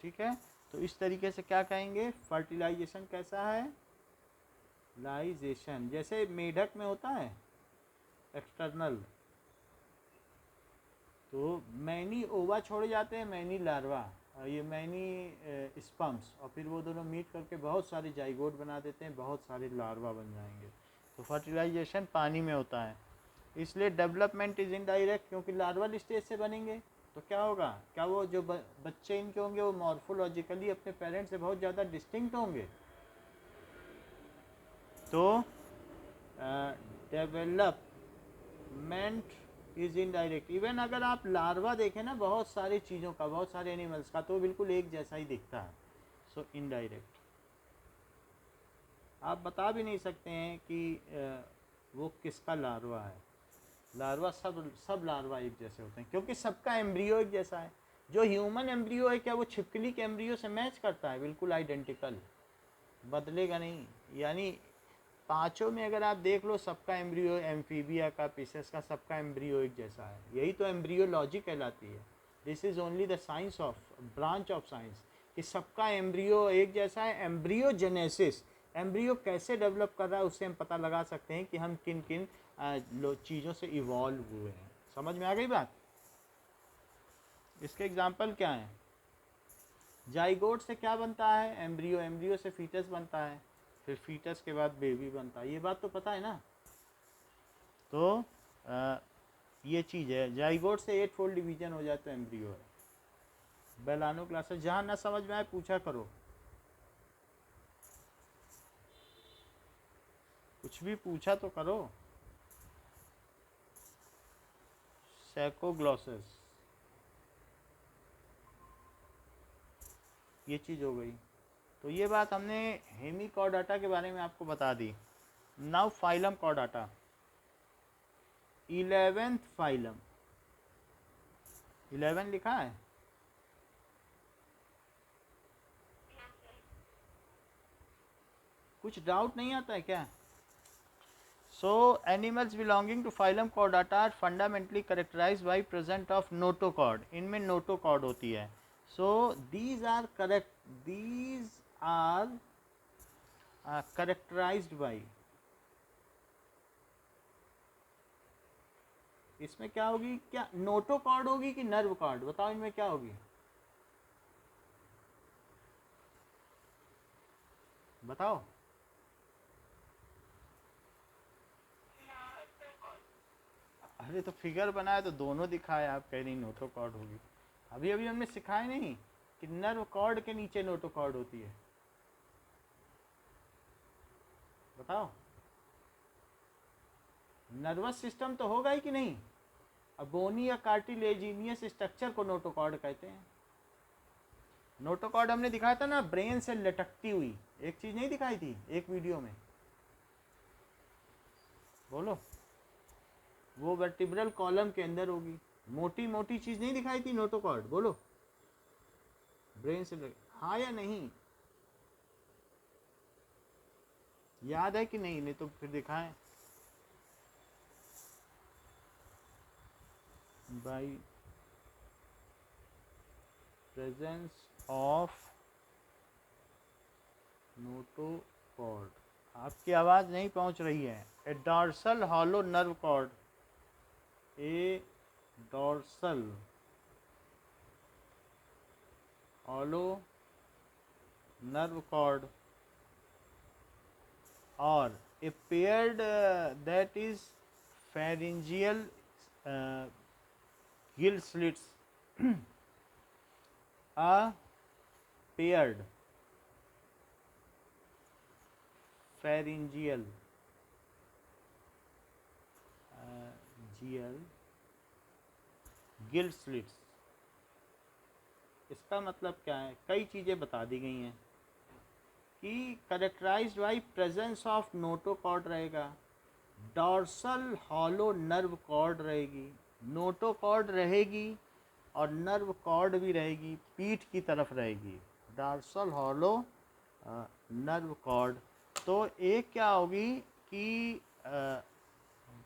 ठीक है, तो इस तरीके से क्या कहेंगे, फर्टिलाइजेशन कैसा है, लाइजेशन। जैसे मेढक में होता है एक्सटर्नल, तो मैनी ओवा छोड़े जाते हैं, मैनी लार्वा, ये मैनी स्पम्स, और फिर वो दोनों मीट करके बहुत सारे जाइगोट बना देते हैं, बहुत सारे लार्वा बन जाएंगे। तो फर्टिलाइजेशन पानी में होता है। इसलिए डेवलपमेंट इज इनडायरेक्ट, क्योंकि लार्वल स्टेज से बनेंगे तो क्या होगा, क्या वो जो बच्चे इनके होंगे वो मॉर्फोलॉजिकली अपने पेरेंट्स से बहुत ज़्यादा डिस्टिंक्ट होंगे। तो डेवलपमेंट इज इनडायरेक्ट। इवन अगर आप लार्वा देखें ना बहुत सारी चीज़ों का, बहुत सारे एनिमल्स का, तो बिल्कुल एक जैसा ही दिखता है। सो इनडायरेक्ट आप बता भी नहीं सकते हैं कि वो किसका लार्वा है। लार्वा सब लार्वा एक जैसे होते हैं, क्योंकि सबका एम्ब्रियो एक जैसा है। जो ह्यूमन एम्ब्रियो है, क्या वो छिपकली के एम्ब्रियो से मैच करता है, बिल्कुल आइडेंटिकल, बदलेगा नहीं। यानी पांचों में अगर आप देख लो, सबका एम्ब्रियो, एम्फीबिया का, पिसेस का, सबका एम्ब्रियो एक जैसा है। यही तो एम्ब्रियोलॉजी कहलाती है। This is only the science of, branch of science, कि सबका एम्ब्रियो एक जैसा है। एम्ब्रियोजेनेसिस, एम्ब्रियो कैसे डेवलप कर रहा है उससे हम पता लगा सकते हैं कि हम किन किन चीज़ों से इवॉल्व हुए हैं। समझ में आ गई बात। इसके एग्जाम्पल क्या है, जाइगोट से क्या बनता है, एम्ब्रियो, एम्ब्रियो से फीटस बनता है, फिर फीटस के बाद बेबी बनता है। ये बात तो पता है ना। तो ये चीज़ है, जाइगोट से 8 फोल्ड डिवीजन हो जाता है, एम्ब्रियो है। बेलानो क्लासेस, जहाँ ना समझ में आए पूछा करो, कुछ भी पूछा तो करो। सैकोग्लॉसेस, ये चीज़ हो गई। तो ये बात हमने हेमिकॉर्डाटा के बारे में आपको बता दी। Now phylum chordata, 11th phylum, 11 लिखा है, कुछ डाउट नहीं आता है क्या। So animals belonging to phylum chordata are fundamentally characterized by present of notochord. इनमें नोटोकॉर्ड होती है। So these are characterized by, इसमें क्या होगी, क्या नोटोकॉर्ड होगी कि नर्व कॉर्ड, बताओ इनमें क्या होगी, बताओ। अरे तो फिगर बनाया तो दोनों दिखाया, आप कह रही नोटोकॉर्ड होगी। अभी अभी हमने सिखाया नहीं कि नर्व कॉर्ड के नीचे नोटोकॉर्ड होती है, बताओ। नर्वस सिस्टम तो होगा ही कि नहीं। अब बोनी या कार्टिलेजिनियस स्ट्रक्चर को नोटोकॉर्ड कहते हैं। नोटोकॉर्ड हमने दिखाया था ना, ब्रेन से लटकती हुई एक चीज नहीं दिखाई थी एक वीडियो में, बोलो। वो वर्टिब्रल कॉलम के अंदर होगी, मोटी मोटी चीज नहीं दिखाई थी नोटोकॉर्ड, बोलो। ब्रेन से हाँ या नहीं, याद है कि नहीं तो फिर दिखाएं। बाय प्रेजेंस ऑफ नोटोकॉर्ड, आपकी आवाज नहीं पहुंच रही है। ए डॉर्सल हॉलो नर्व कॉर्ड, ए डॉर्सल हॉलो नर्व कॉर्ड, और a paired that is pharyngeal gill slits a paired pharyngeal gill slits। इसका मतलब क्या है, कई चीज़ें बता दी गई हैं कि characterised by presence of notochord रहेगा, डॉर्सल हॉलो नर्व कॉर्ड रहेगी, नोटोकॉर्ड रहेगी और नर्व कॉर्ड भी रहेगी, पीठ की तरफ रहेगी, डॉर्सल हॉलो नर्व कॉर्ड। तो एक क्या होगी कि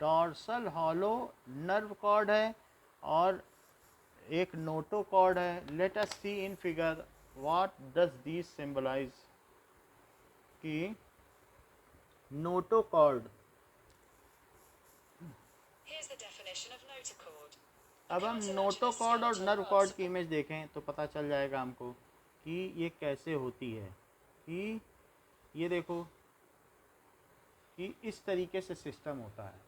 डॉर्सल हॉलो नर्व कॉर्ड है और एक नोटो कॉर्ड है। Let us see in figure what does these symbolize. कि notochord,
Here's the definition of notochord.
अब हम नोटो कॉर्ड और नर्व कॉर्ड की इमेज देखें तो पता चल जाएगा हमको कि ये कैसे होती है। कि ये देखो कि इस तरीके से सिस्टम होता है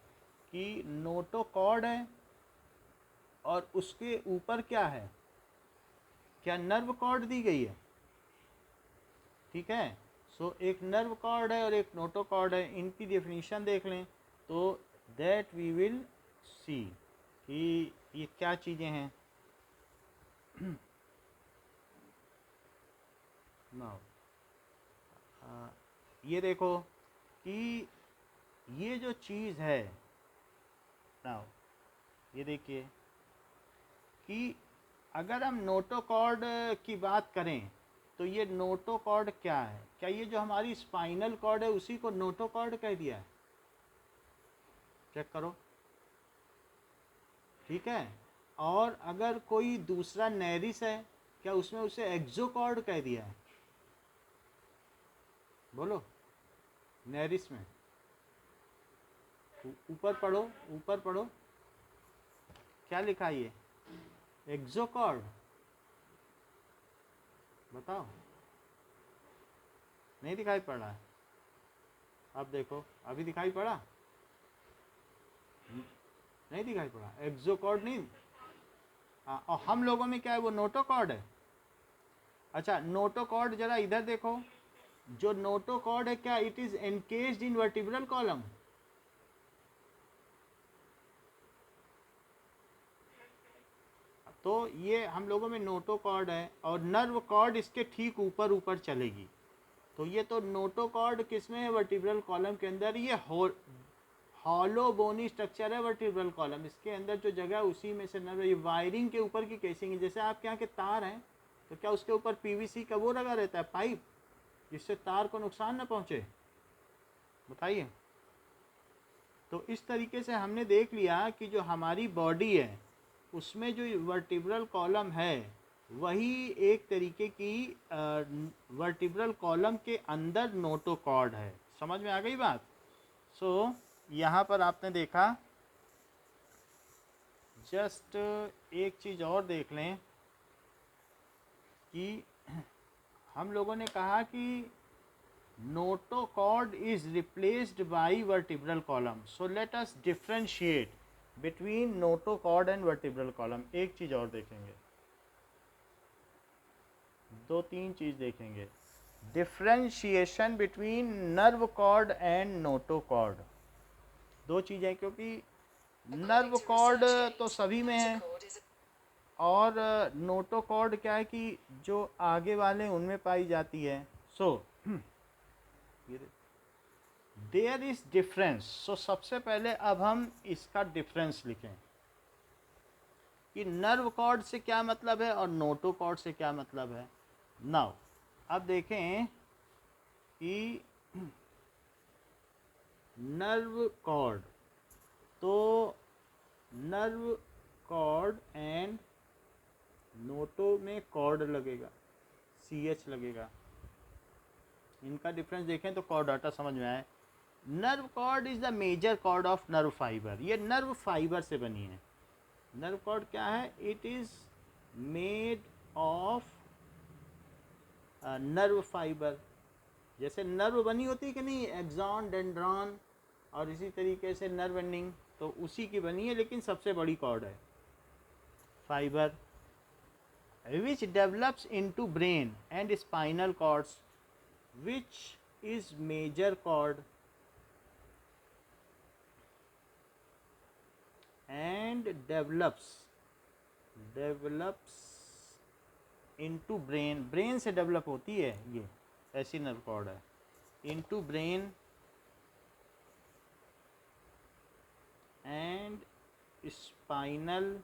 कि नोटो कॉर्ड है और उसके ऊपर क्या है, क्या नर्व कॉर्ड दी गई है। ठीक है, सो एक नर्व कॉर्ड है और एक नोटो कॉर्ड है। इनकी डेफिनेशन देख लें तो दैट वी विल सी कि ये क्या चीज़ें हैं। नाउ ये देखो कि ये जो चीज़ है, नाउ ये देखिए कि अगर हम नोटोकॉर्ड की बात करें तो ये नोटोकॉर्ड क्या है। क्या ये जो हमारी स्पाइनल कॉर्ड है उसी को नोटोकॉर्ड कह दिया है? चेक करो। ठीक है, और अगर कोई दूसरा नेरिस है, क्या उसमें उसे एक्सोकॉर्ड कह दिया है? बोलो, नेरिस में ऊपर पढ़ो, ऊपर पढ़ो, क्या लिखा है ये? एक्सोकॉर्ड। बताओ, नहीं दिखाई पड़ रहा है? अब देखो, अभी दिखाई पड़ा? नहीं दिखाई पड़ा। एक्सोकॉर्ड नहीं। हाँ, और हम लोगों में क्या है, वो नोटोकॉर्ड है। अच्छा, नोटोकॉर्ड जरा इधर देखो। जो नोटोकॉर्ड है, क्या it is encased in vertebral column? तो ये हम लोगों में नोटोकॉर्ड है और नर्व कॉर्ड इसके ठीक ऊपर ऊपर चलेगी। तो ये तो नोटोकॉर्ड किसमें है? वर्टिब्रल कॉलम के अंदर। ये हॉलो बोनी स्ट्रक्चर है वर्टिब्रल कॉलम, इसके अंदर जो जगह है उसी में से नर्व। ये वायरिंग के ऊपर की केसिंग है। जैसे आपके यहाँ के तार हैं तो क्या उसके ऊपर पीवीसी का वो लगा रहता है, पाइप, जिससे तार को नुकसान न पहुँचे? बताइए। तो इस तरीके से हमने देख लिया कि जो हमारी बॉडी है उसमें जो वर्टिब्रल कॉलम है वही एक तरीके की वर्टिब्रल कॉलम के अंदर नोटोकॉर्ड है। समझ में आ गई बात? सो यहाँ पर आपने देखा, जस्ट एक चीज़ और देख लें कि हम लोगों ने कहा कि notochord is replaced by vertebral column. So let us differentiate between notochord and vertebral column. एक चीज़ और देखेंगे, दो तीन चीज़ देखेंगे। Differentiation between nerve cord and notochord, दो चीज़ें, क्योंकि नर्व कॉर्ड तो सभी में है और नोटोकॉर्ड क्या है कि जो आगे वाले उनमें पाई जाती है। So there is difference. So सबसे पहले अब हम इसका डिफरेंस लिखें कि नर्व कॉर्ड से क्या मतलब है और नोटोकॉर्ड से क्या मतलब है। नाउ अब देखें कि नर्व कॉर्ड, तो नर्व कॉर्ड एंड नोटो में कॉर्ड लगेगा, CH लगेगा। इनका डिफरेंस देखें तो कॉर्ड डाटा समझ में आए। Nerve cord is the major cord of nerve fibre. ये नर्व फाइबर से बनी है। नर्व कॉर्ड क्या है? It is made of nerve fibre. जैसे नर्व बनी होती है कि नहीं, एक्सॉन, डेंड्रॉन और इसी तरीके से नर्व एंडिंग, तो उसी की बनी है, लेकिन सबसे बड़ी कॉर्ड है fibre. Which develops into brain and spinal cords, which is major cord and develops into brain. Brain से डेवलप होती है, ये ऐसी नर्व कॉर्ड है। Into brain and spinal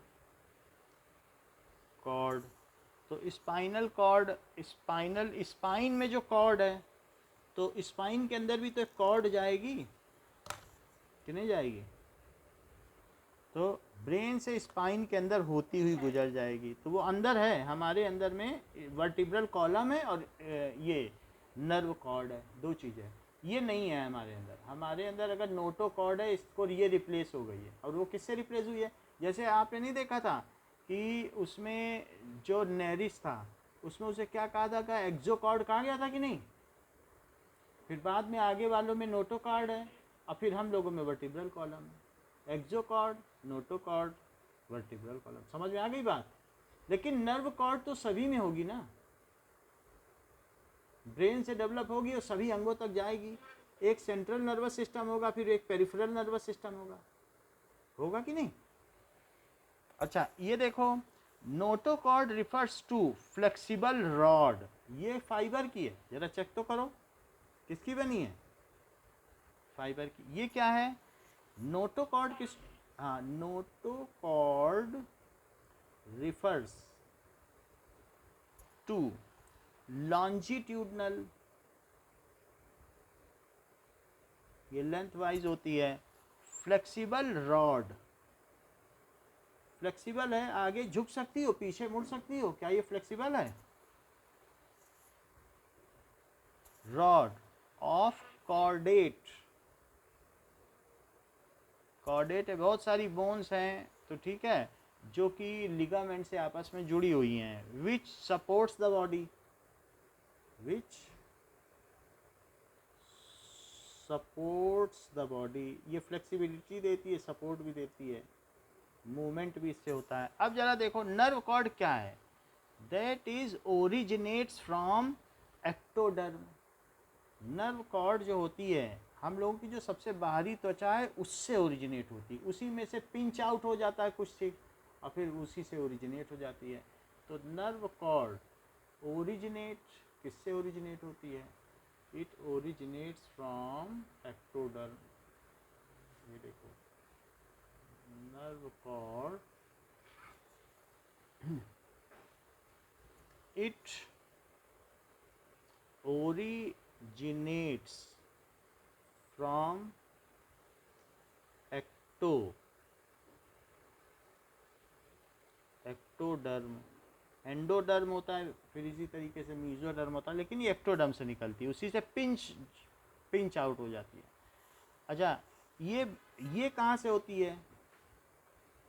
cord. तो स्पाइनल कॉर्ड, स्पाइन में जो कॉर्ड है, तो स्पाइन के अंदर भी तो एक कॉर्ड जाएगी कि नहीं जाएगी? तो ब्रेन से स्पाइन के अंदर होती हुई गुजर जाएगी, तो वो अंदर है, हमारे अंदर में वर्टिब्रल कॉलम है और ये नर्व कॉर्ड है, दो चीज़ें। ये नहीं है हमारे अंदर। हमारे अंदर अगर नोटोकॉर्ड है, इसको ये रिप्लेस हो गई है। और वो किससे रिप्लेस हुई है? जैसे आपने नहीं देखा था कि उसमें जो नेरिस था उसमें उसे क्या कहा था, का एक्सोकॉर्ड कहा गया था कि नहीं? फिर बाद में आगे वालों में नोटोकॉर्ड है और फिर हम लोगों में वर्टिब्रल कॉलम है। एक्सोकॉर्ड, नोटोकॉर्ड, वर्टिब्रल कॉलम। समझ में आ गई बात? लेकिन नर्व कॉर्ड तो सभी में होगी ना, ब्रेन से डेवलप होगी और सभी अंगों तक जाएगी। एक सेंट्रल नर्वस सिस्टम होगा, फिर एक पेरिफेरल नर्वस सिस्टम होगा कि नहीं? अच्छा, ये देखो, notochord refers to flexible rod. ये फाइबर की है, जरा चेक तो करो किसकी बनी है? फाइबर की। ये क्या है? नोटोकॉर्ड किस, हाँ, नोटोकॉर्ड रिफर्स टू लॉन्जिट्यूडनल, ये लेंथ वाइज होती है, फ्लेक्सिबल रॉड। फ्लेक्सिबल है, आगे झुक सकती हो, पीछे मुड़ सकती हो, क्या ये फ्लेक्सिबल है? Rod of chordate. कॉर्डेट है, बहुत सारी बोन्स हैं, तो ठीक है, जो कि लिगामेंट से आपस में जुड़ी हुई हैं। Which supports the body, which supports the body. ये फ्लेक्सिबिलिटी देती है, सपोर्ट भी देती है, मूवमेंट भी इससे होता है। अब जरा देखो, नर्व कॉर्ड क्या है? That is originates from ectoderm. Nerve cord जो होती है, हम लोगों की जो सबसे बाहरी त्वचा है उससे ओरिजिनेट होती है, उसी में से पिंच आउट हो जाता है कुछ चीज और फिर उसी से ओरिजिनेट हो जाती है। तो नर्व कॉर्ड ओरिजिनेट किससे ओरिजिनेट होती है? It originates from ectoderm. ये देखो, nerve cord it originates from ectoderm. Endoderm होता है, फिर इसी तरीके से मीजोडर्म होता है, लेकिन ये एक्टोडर्म से निकलती है, उसी से पिंच आउट हो जाती है। अच्छा, ये कहाँ से होती है?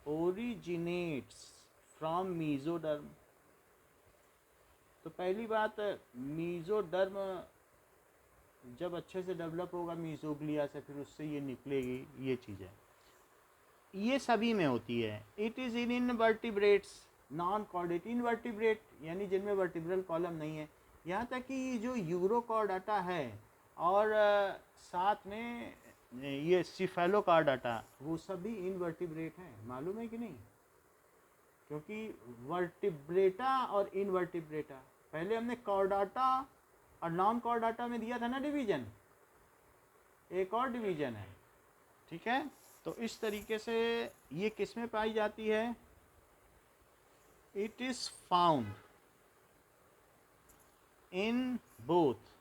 Originates from mesoderm. तो पहली बात, मीजोडर्म जब अच्छे से डेवलप होगा मीजोग्लिया से, फिर उससे ये निकलेगी, ये चीज़ है। ये सभी में होती है। It is in invertebrates, non chordate invertebrate, यानी जिनमें वर्टिब्रल कॉलम नहीं है। यहाँ तक कि जो यूरोकॉर्डाटा है और साथ में ये सिफेलोकॉर्डाटा, वो सभी इनवर्टिब्रेट हैं, मालूम है कि नहीं? क्योंकि वर्टिब्रेटा और इनवर्टिब्रेटा, पहले हमने कॉर्डाटा और नॉन कॉर्डाटा में दिया था ना डिवीजन, एक और डिवीजन है, ठीक है? तो इस तरीके से ये किस में पाई जाती है? It is found in both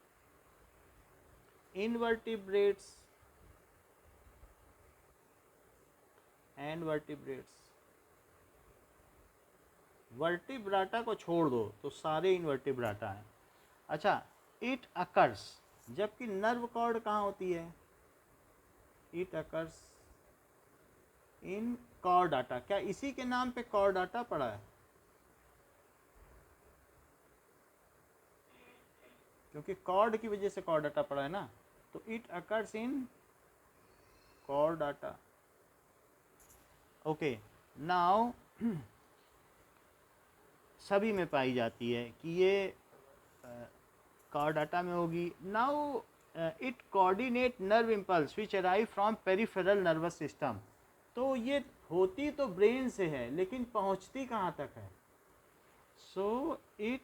invertebrates and vertebrates. Vertebrata को छोड़ दो तो सारे इनवर्टिब्राटा हैं। अच्छा, इट अकर्स, जबकि नर्व कॉर्ड कहाँ होती है? It occurs in chordata. क्या इसी के नाम पे कॉर्डाटा पड़ा है? क्योंकि कॉर्ड की वजह से कॉर्डाटा पड़ा है ना, तो it occurs in Chordata. Okay, now सभी में पाई जाती है कि ये कॉर्डाटा में होगी। Now it coordinate nerve impulse which arrive from peripheral nervous system. तो ये होती तो ब्रेन से है, लेकिन पहुंचती कहाँ तक है? सो इट,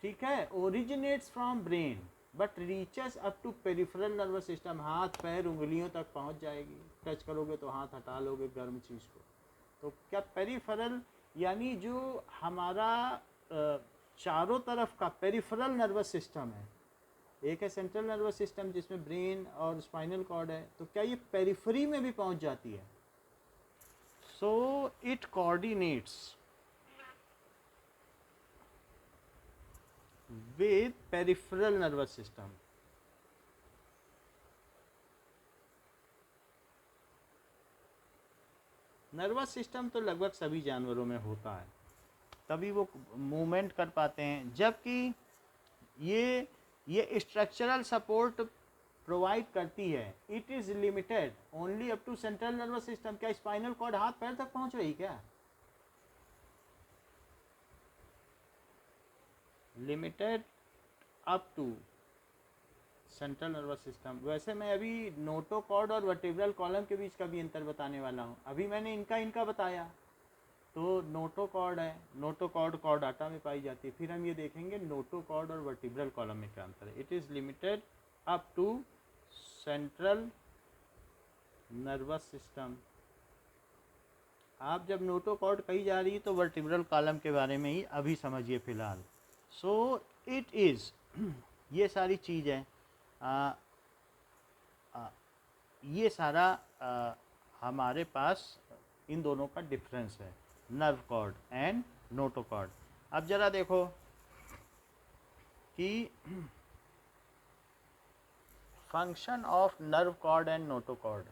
ठीक है, originates from brain but reaches up to peripheral nervous system. हाथ पैर उंगलियों तक पहुंच जाएगी, टच करोगे तो हाथ हटा लोगे गर्म चीज़ को। तो क्या पेरिफेरल, यानी जो हमारा चारों तरफ का पेरिफेरल नर्वस सिस्टम है, एक है सेंट्रल नर्वस सिस्टम जिसमें ब्रेन और स्पाइनल कॉर्ड है, तो क्या ये पेरिफेरी में भी पहुंच जाती है? so it coordinates with peripheral nervous system. Nervous system तो लगभग सभी जानवरों में होता है, तभी वो मूवमेंट कर पाते हैं, जबकि ये स्ट्रक्चरल सपोर्ट प्रोवाइड करती है. It is limited only up to central nervous system. क्या स्पाइनल कॉर्ड हाथ पैर तक पहुंच रही क्या? Limited up to central nervous system. वैसे मैं अभी नोटोकॉर्ड और वर्टिब्रल कॉलम के बीच का भी अंतर बताने वाला हूँ. अभी मैंने इनका बताया. तो नोटोकॉर्ड है, नोटोकॉर्ड कॉर्डाटा में पाई जाती है. फिर हम ये देखेंगे नोटोकॉर्ड और वर्टिब्रल कॉलम में क्या अंतर है. It is limited up to central nervous system. आप जब नोटोकॉर्ड कही जा रही है तो वर्टिब्रल कॉलम के बारे में ही अभी समझिए फ़िलहाल. सो इट इज़ ये सारी चीज़ें ये सारा हमारे पास इन दोनों का डिफरेंस है, नर्व कॉर्ड एंड नोटोकॉर्ड. अब ज़रा देखो कि function of nerve cord and notochord.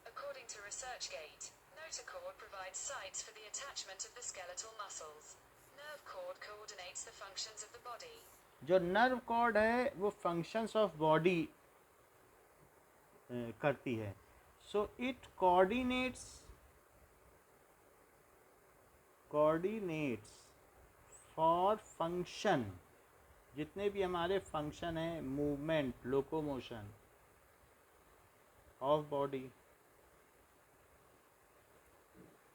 According to ResearchGate, notochord provides sites for the attachment of the skeletal muscles. Nerve cord coordinates the functions of the body.
जो nerve cord है वो functions of body करती है. So it coordinates for function. जितने भी हमारे function हैं, movement, locomotion of body,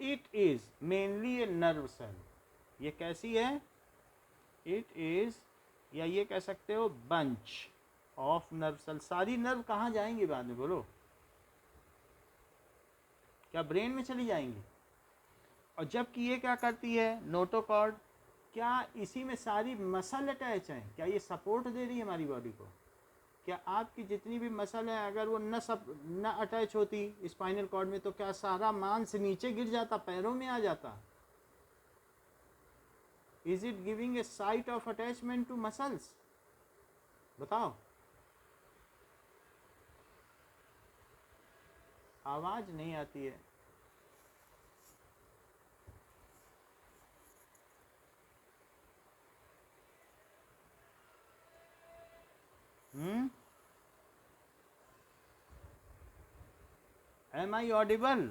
it is mainly a nerve cell. ये कैसी है? इट इज़, या ये कह सकते हो बंच ऑफ नर्व सेल. सारी नर्व कहाँ जाएंगी बाद में बोलो? क्या ब्रेन में चली जाएंगी? और जबकि ये क्या करती है नोटोकॉर्ड, क्या इसी में सारी मसल अटैच हैं? क्या ये सपोर्ट दे रही है हमारी बॉडी को? क्या आपकी जितनी भी मसल है अगर वो न अटैच होती स्पाइनल कॉर्ड में तो क्या सारा मांस नीचे गिर जाता, पैरों में आ जाता? Is it giving a site of attachment to muscles? बताओ. आवाज नहीं आती है. Am I audible?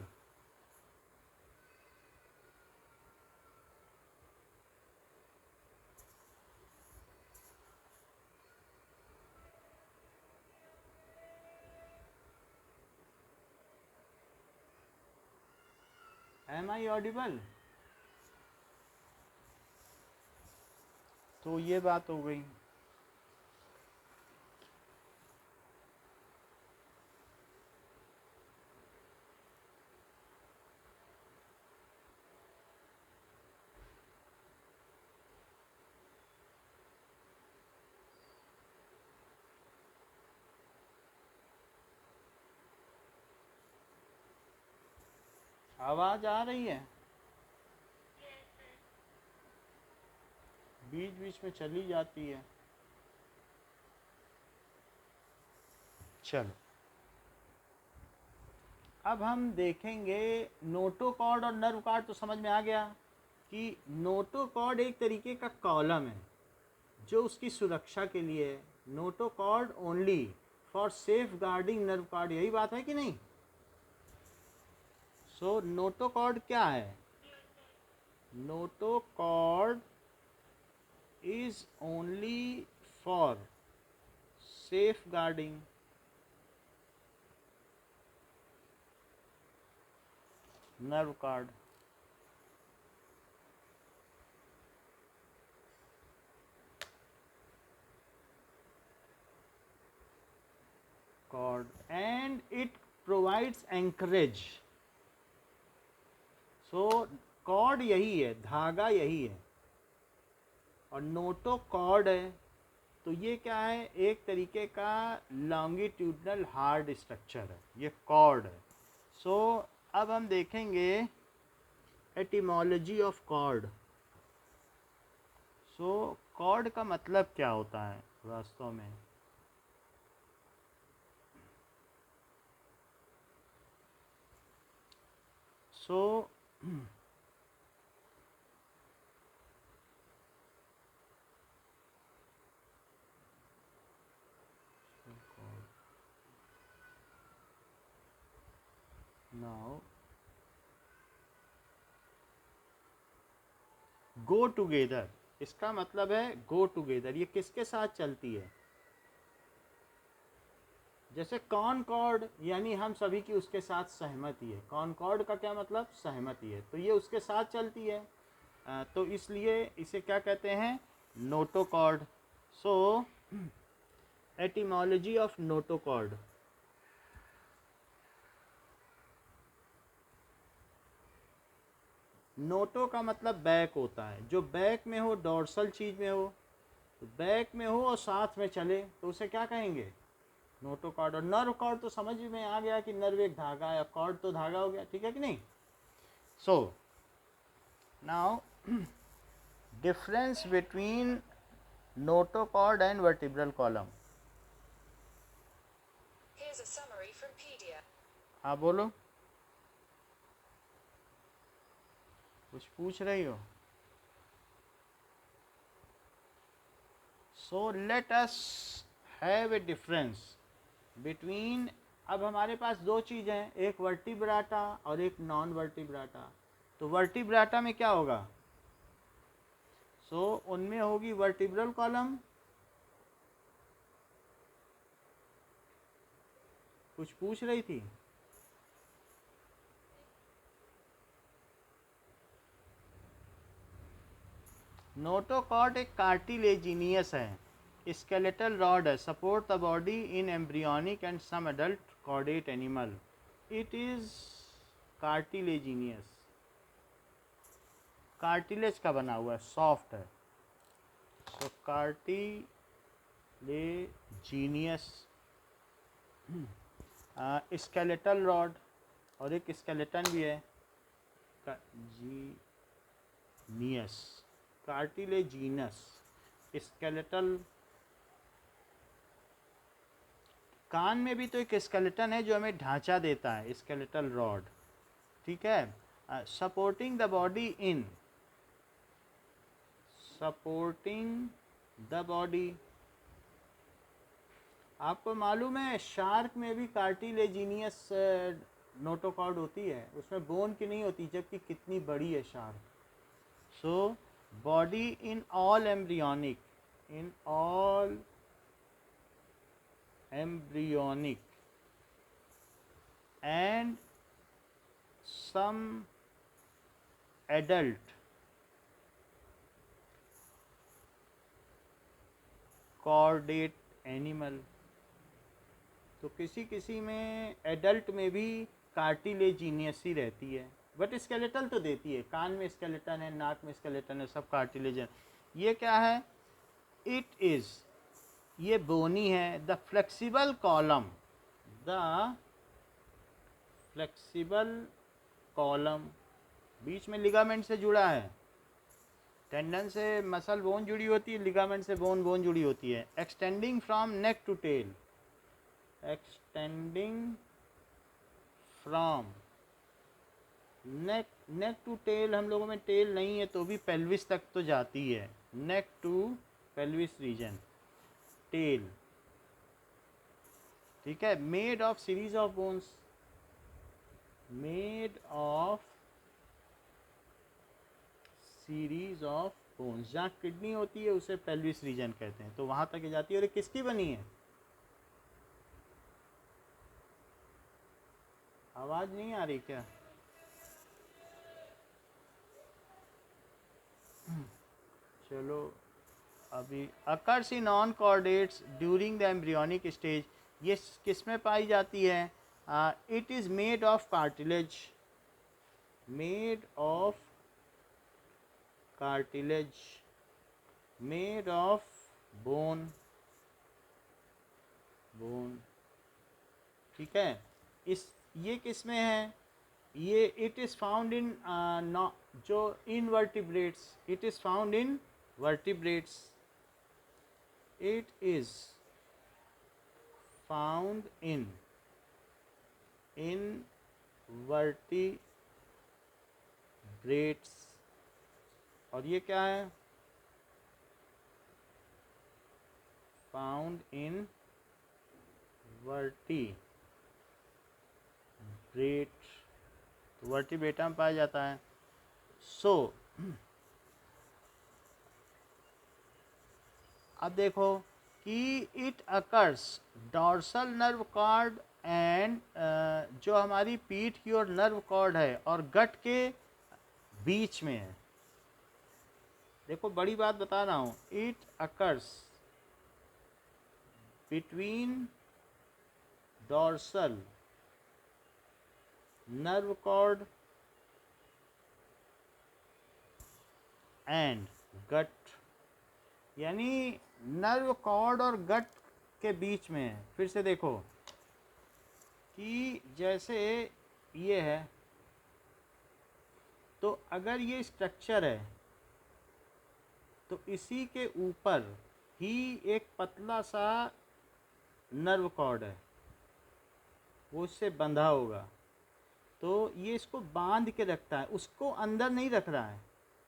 Am I audible? तो ये बात हो गई. आवाज आ रही है? बीच बीच में चली जाती है. चलो अब हम देखेंगे नोटोकॉर्ड और नर्व कॉर्ड. तो समझ में आ गया कि नोटोकॉर्ड एक तरीके का कॉलम है जो उसकी सुरक्षा के लिए है. Notochord only for safeguarding nerve cord. यही बात है कि नहीं? सो नोटोकॉर्ड क्या है? Notochord is only for safeguarding nerve cord. And it provides anchorage. So cord यही है, धागा यही है, और नोटोकॉर्ड है तो ये क्या है? एक तरीके का लॉन्गिट्यूडनल हार्ड स्ट्रक्चर है. ये कॉर्ड है. सो अब हम देखेंगे etymology of cord. So cord का मतलब क्या होता है वास्तव में? सो नाउ गो टुगेदर, इसका मतलब है गो टुगेदर। ये किसके साथ चलती है? जैसे कॉनकॉर्ड यानी हम सभी की उसके साथ सहमति है। कॉनकॉर्ड का क्या मतलब? सहमति है। तो ये उसके साथ चलती है, तो इसलिए इसे क्या कहते हैं? Notochord. So etymology of notochord. Noto का मतलब बैक होता है, जो बैक में हो, डोर्सल चीज में हो, तो बैक में हो और साथ में चले तो उसे क्या कहेंगे? नोटोकॉर्ड। और नर्व कॉर्ड तो समझ में आ गया कि नर्व एक धागा है, कॉर्ड तो धागा हो गया, ठीक है कि नहीं? So now difference between notochord and vertebral column.
Here's a summary from Pedia.
हाँ बोलो, कुछ पूछ रही हो? सो let us have a difference between. अब हमारे पास दो चीज़ें हैं, एक वर्टिब्राटा और एक नॉन वर्टिब्राटा। तो वर्टिब्राटा में क्या होगा? सो उनमें होगी वर्टिब्रल कॉलम। कुछ पूछ रही थी? नोटोकॉर्ड एक कार्टिलेजिनियस है, स्केलेटल रॉड है, support the body in embryonic and some adult chordate animal. It is cartilaginous, cartilage का बना हुआ है, सॉफ्ट है। तो कार्टिलेजिनियस स्केलेटल रॉड, और एक स्केलेटन भी है जीनियस, कार्टिलेजिनस स्केलेटल। कान में भी तो एक स्केलेटन है जो हमें ढांचा देता है, स्केलेटल रॉड, ठीक है। Supporting the body in, supporting the body. आपको मालूम है शार्क में भी कार्टिलेजिनियस नोटोकॉर्ड होती है, उसमें बोन की नहीं होती, जबकि कितनी बड़ी है shark. So body in all embryonic, in all embryonic and some adult chordate animal. तो किसी किसी में एडल्ट में भी कार्टिलेजिनियस ही रहती है, बट स्केलेटल तो देती है। कान में स्केलेटन है, नाक में स्केलेटन है, सब कार्टिलेजन। ये क्या है? इट इज़, ये बोनी है। The flexible column, the flexible column बीच में लिगामेंट से जुड़ा है, टेंडन से मसल बोन जुड़ी होती है, लिगामेंट से बोन जुड़ी होती है। Extending from neck to tail, extending from neck to tail. हम लोगों में टेल नहीं है तो भी पेल्विस तक तो जाती है, neck to pelvis region, tail, ठीक है। Made of series of bones, made of series of bones. जहाँ किडनी होती है उसे पेल्विस रीजन कहते हैं, तो वहां तक जाती है। और ये किसकी बनी है? आवाज नहीं आ रही क्या? चलो अभी occurs in non chordates during the embryonic stage. ये किस में पाई जाती है? It is made of cartilage, made of cartilage, made of bone, bone, ठीक है। इस ये किस में है? ये इट इज़ फाउंड इन जो invertebrates, it is found in vertebrates, it is found in vertebrates. और ये क्या है? फाउंड इन वर्टिब्रेट, तो वर्टिब्रेटा में पाया जाता है। सो अब देखो कि it occurs dorsal nerve cord and जो हमारी पीठ की ओर नर्व कॉर्ड है और गट के बीच में है। देखो बड़ी बात बता रहा हूँ, it occurs between dorsal nerve cord and gut, यानी नर्व कॉर्ड और गट के बीच में है। फिर से देखो कि जैसे ये है, तो अगर ये स्ट्रक्चर है तो इसी के ऊपर ही एक पतला सा नर्व कॉर्ड है, वो इससे बंधा होगा, तो ये इसको बांध के रखता है, उसको अंदर नहीं रख रहा है,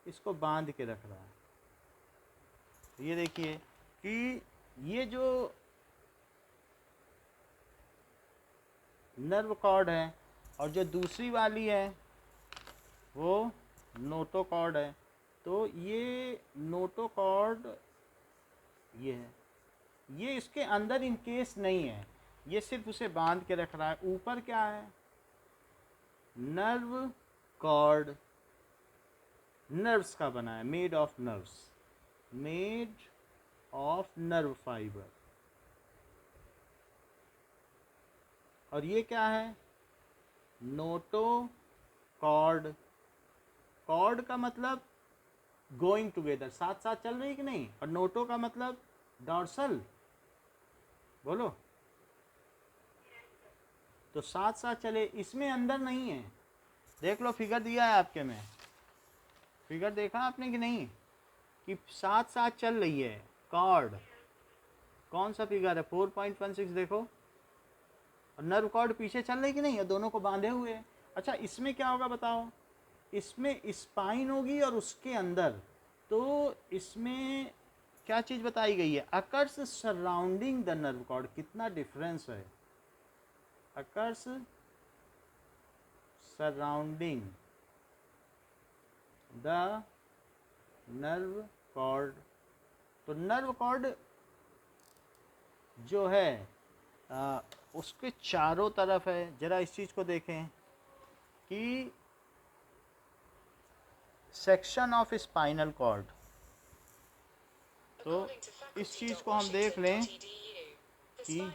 इसको बांध के रख रहा है। तो ये देखिए कि ये जो नर्व कॉर्ड है और जो दूसरी वाली है वो नोटोकॉर्ड है। तो ये नोटोकॉर्ड ये है, ये इसके अंदर इनकेस नहीं है, ये सिर्फ उसे बांध के रख रहा है। ऊपर क्या है? नर्व कॉर्ड, नर्व्स का बना है, made of nerves, made of nerve fibre. और ये क्या है? नोटोकॉर्ड। कॉर्ड का मतलब गोइंग टुगेदर, साथ साथ चल रही कि नहीं, और नोटो का मतलब डॉर्सल, बोलो, तो साथ साथ चले, इसमें अंदर नहीं है। देख लो फिगर दिया है आपके में, फिगर देखा आपने कि नहीं कि साथ साथ चल रही है कॉर्ड। कौन सा फिगर है? 4.16 देखो, और नर्व कॉर्ड पीछे चल रही कि नहीं, और दोनों को बांधे हुए है। अच्छा इसमें क्या होगा बताओ? इसमें स्पाइन होगी और उसके अंदर, तो इसमें क्या चीज़ बताई गई है? Occurs surrounding the nerve cord. कितना डिफरेंस है? Occurs surrounding the nerve cord. तो नर्व कॉर्ड जो है उसके चारों तरफ है। जरा इस चीज़ को देखें कि सेक्शन ऑफ स्पाइनल कॉर्ड, तो इस चीज़ को हम देख लें कि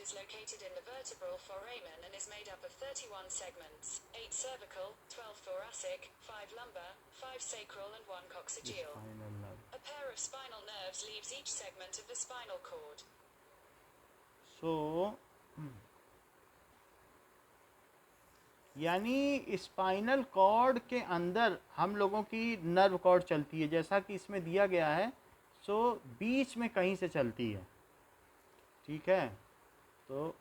is located in the vertebral foramen and is made up of 31 segments, 8 cervical, 12 thoracic, 5 lumbar, 5 sacral and 1 coccygeal. A pair of spinal nerves leaves each segment of the spinal cord.
So यानी spinal cord के अंदर हम लोगों की nerve cord चलती है, जैसा कि इसमें दिया गया है। सो बीच में कहीं से चलती है, ठीक है। तो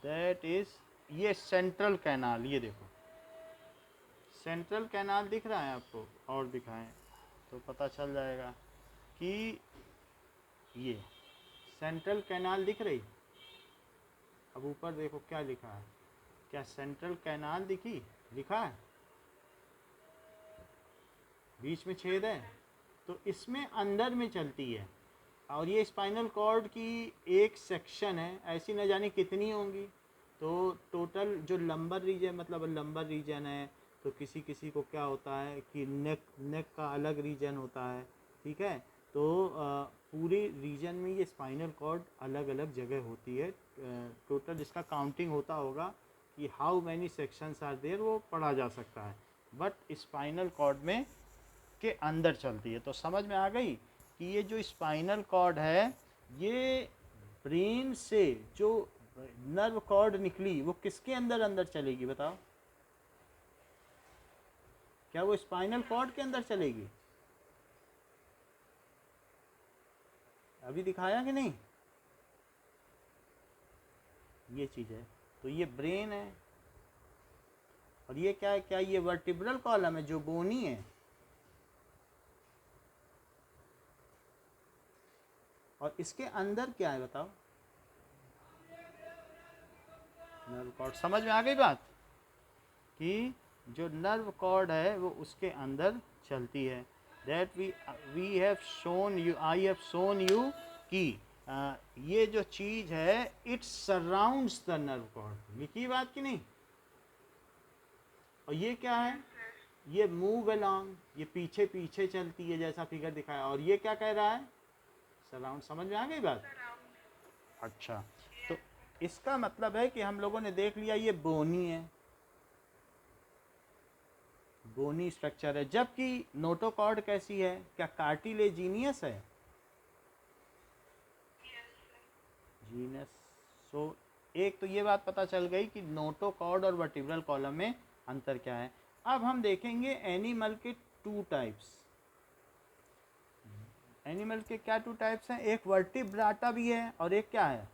दैट इज़ ये सेंट्रल कैनाल, ये देखो सेंट्रल कैनाल दिख रहा है आपको, और दिखाएं तो पता चल जाएगा कि ये सेंट्रल कैनाल दिख रही। अब ऊपर देखो क्या लिखा है, क्या सेंट्रल कैनाल दिखी? लिखा है बीच में छेद है, तो इसमें अंदर में चलती है। और ये स्पाइनल कॉर्ड की एक सेक्शन है, ऐसी न जाने कितनी होंगी। तो टोटल जो लंबर रीजन, मतलब लंबर रीजन है, तो किसी किसी को क्या होता है कि नेक का अलग रीजन होता है, ठीक है। तो पूरे रीजन में ये स्पाइनल कॉर्ड अलग अलग जगह होती है। टोटल इसका काउंटिंग होता होगा कि how many sections are there, वो पढ़ा जा सकता है, बट स्पाइनल कॉर्ड में के अंदर चलती है। तो समझ में आ गई कि ये जो स्पाइनल कॉर्ड है, ये ब्रेन से जो नर्व कॉर्ड निकली वो किसके अंदर अंदर चलेगी बताओ? क्या वो स्पाइनल कॉर्ड के अंदर चलेगी? अभी दिखाया कि नहीं? ये चीज़ है। तो ये ब्रेन है, और ये क्या है? क्या ये वर्टिब्रल कॉलम है जो बोनी है? और इसके अंदर क्या है बताओ? Nerve cord. समझ में आ गई बात कि जो नर्व कॉर्ड है वो उसके अंदर चलती है। That we have shown you, I have shown you कि ये जो चीज़ है it surrounds the nerve cord. लिखी बात कि नहीं? और ये क्या है? ये मूव अलोंग, ये पीछे पीछे चलती है जैसा फिगर दिखाया। और ये क्या कह रहा है? सराउंड। समझ में आ गई बात? अच्छा, तो इसका मतलब है कि हम लोगों ने देख लिया ये बोनी है, बोनी स्ट्रक्चर है। जबकि नोटोकॉर्ड कैसी है? क्या कार्टिलेजिनियस है? जीनस। सो एक तो ये बात पता चल गई कि नोटोकॉर्ड और वर्टिब्रल कॉलम में अंतर क्या है। अब हम देखेंगे एनिमल के टू टाइप्स। एनिमल के क्या टू टाइप्स हैं? एक वर्टिब्राटा भी है और एक क्या है?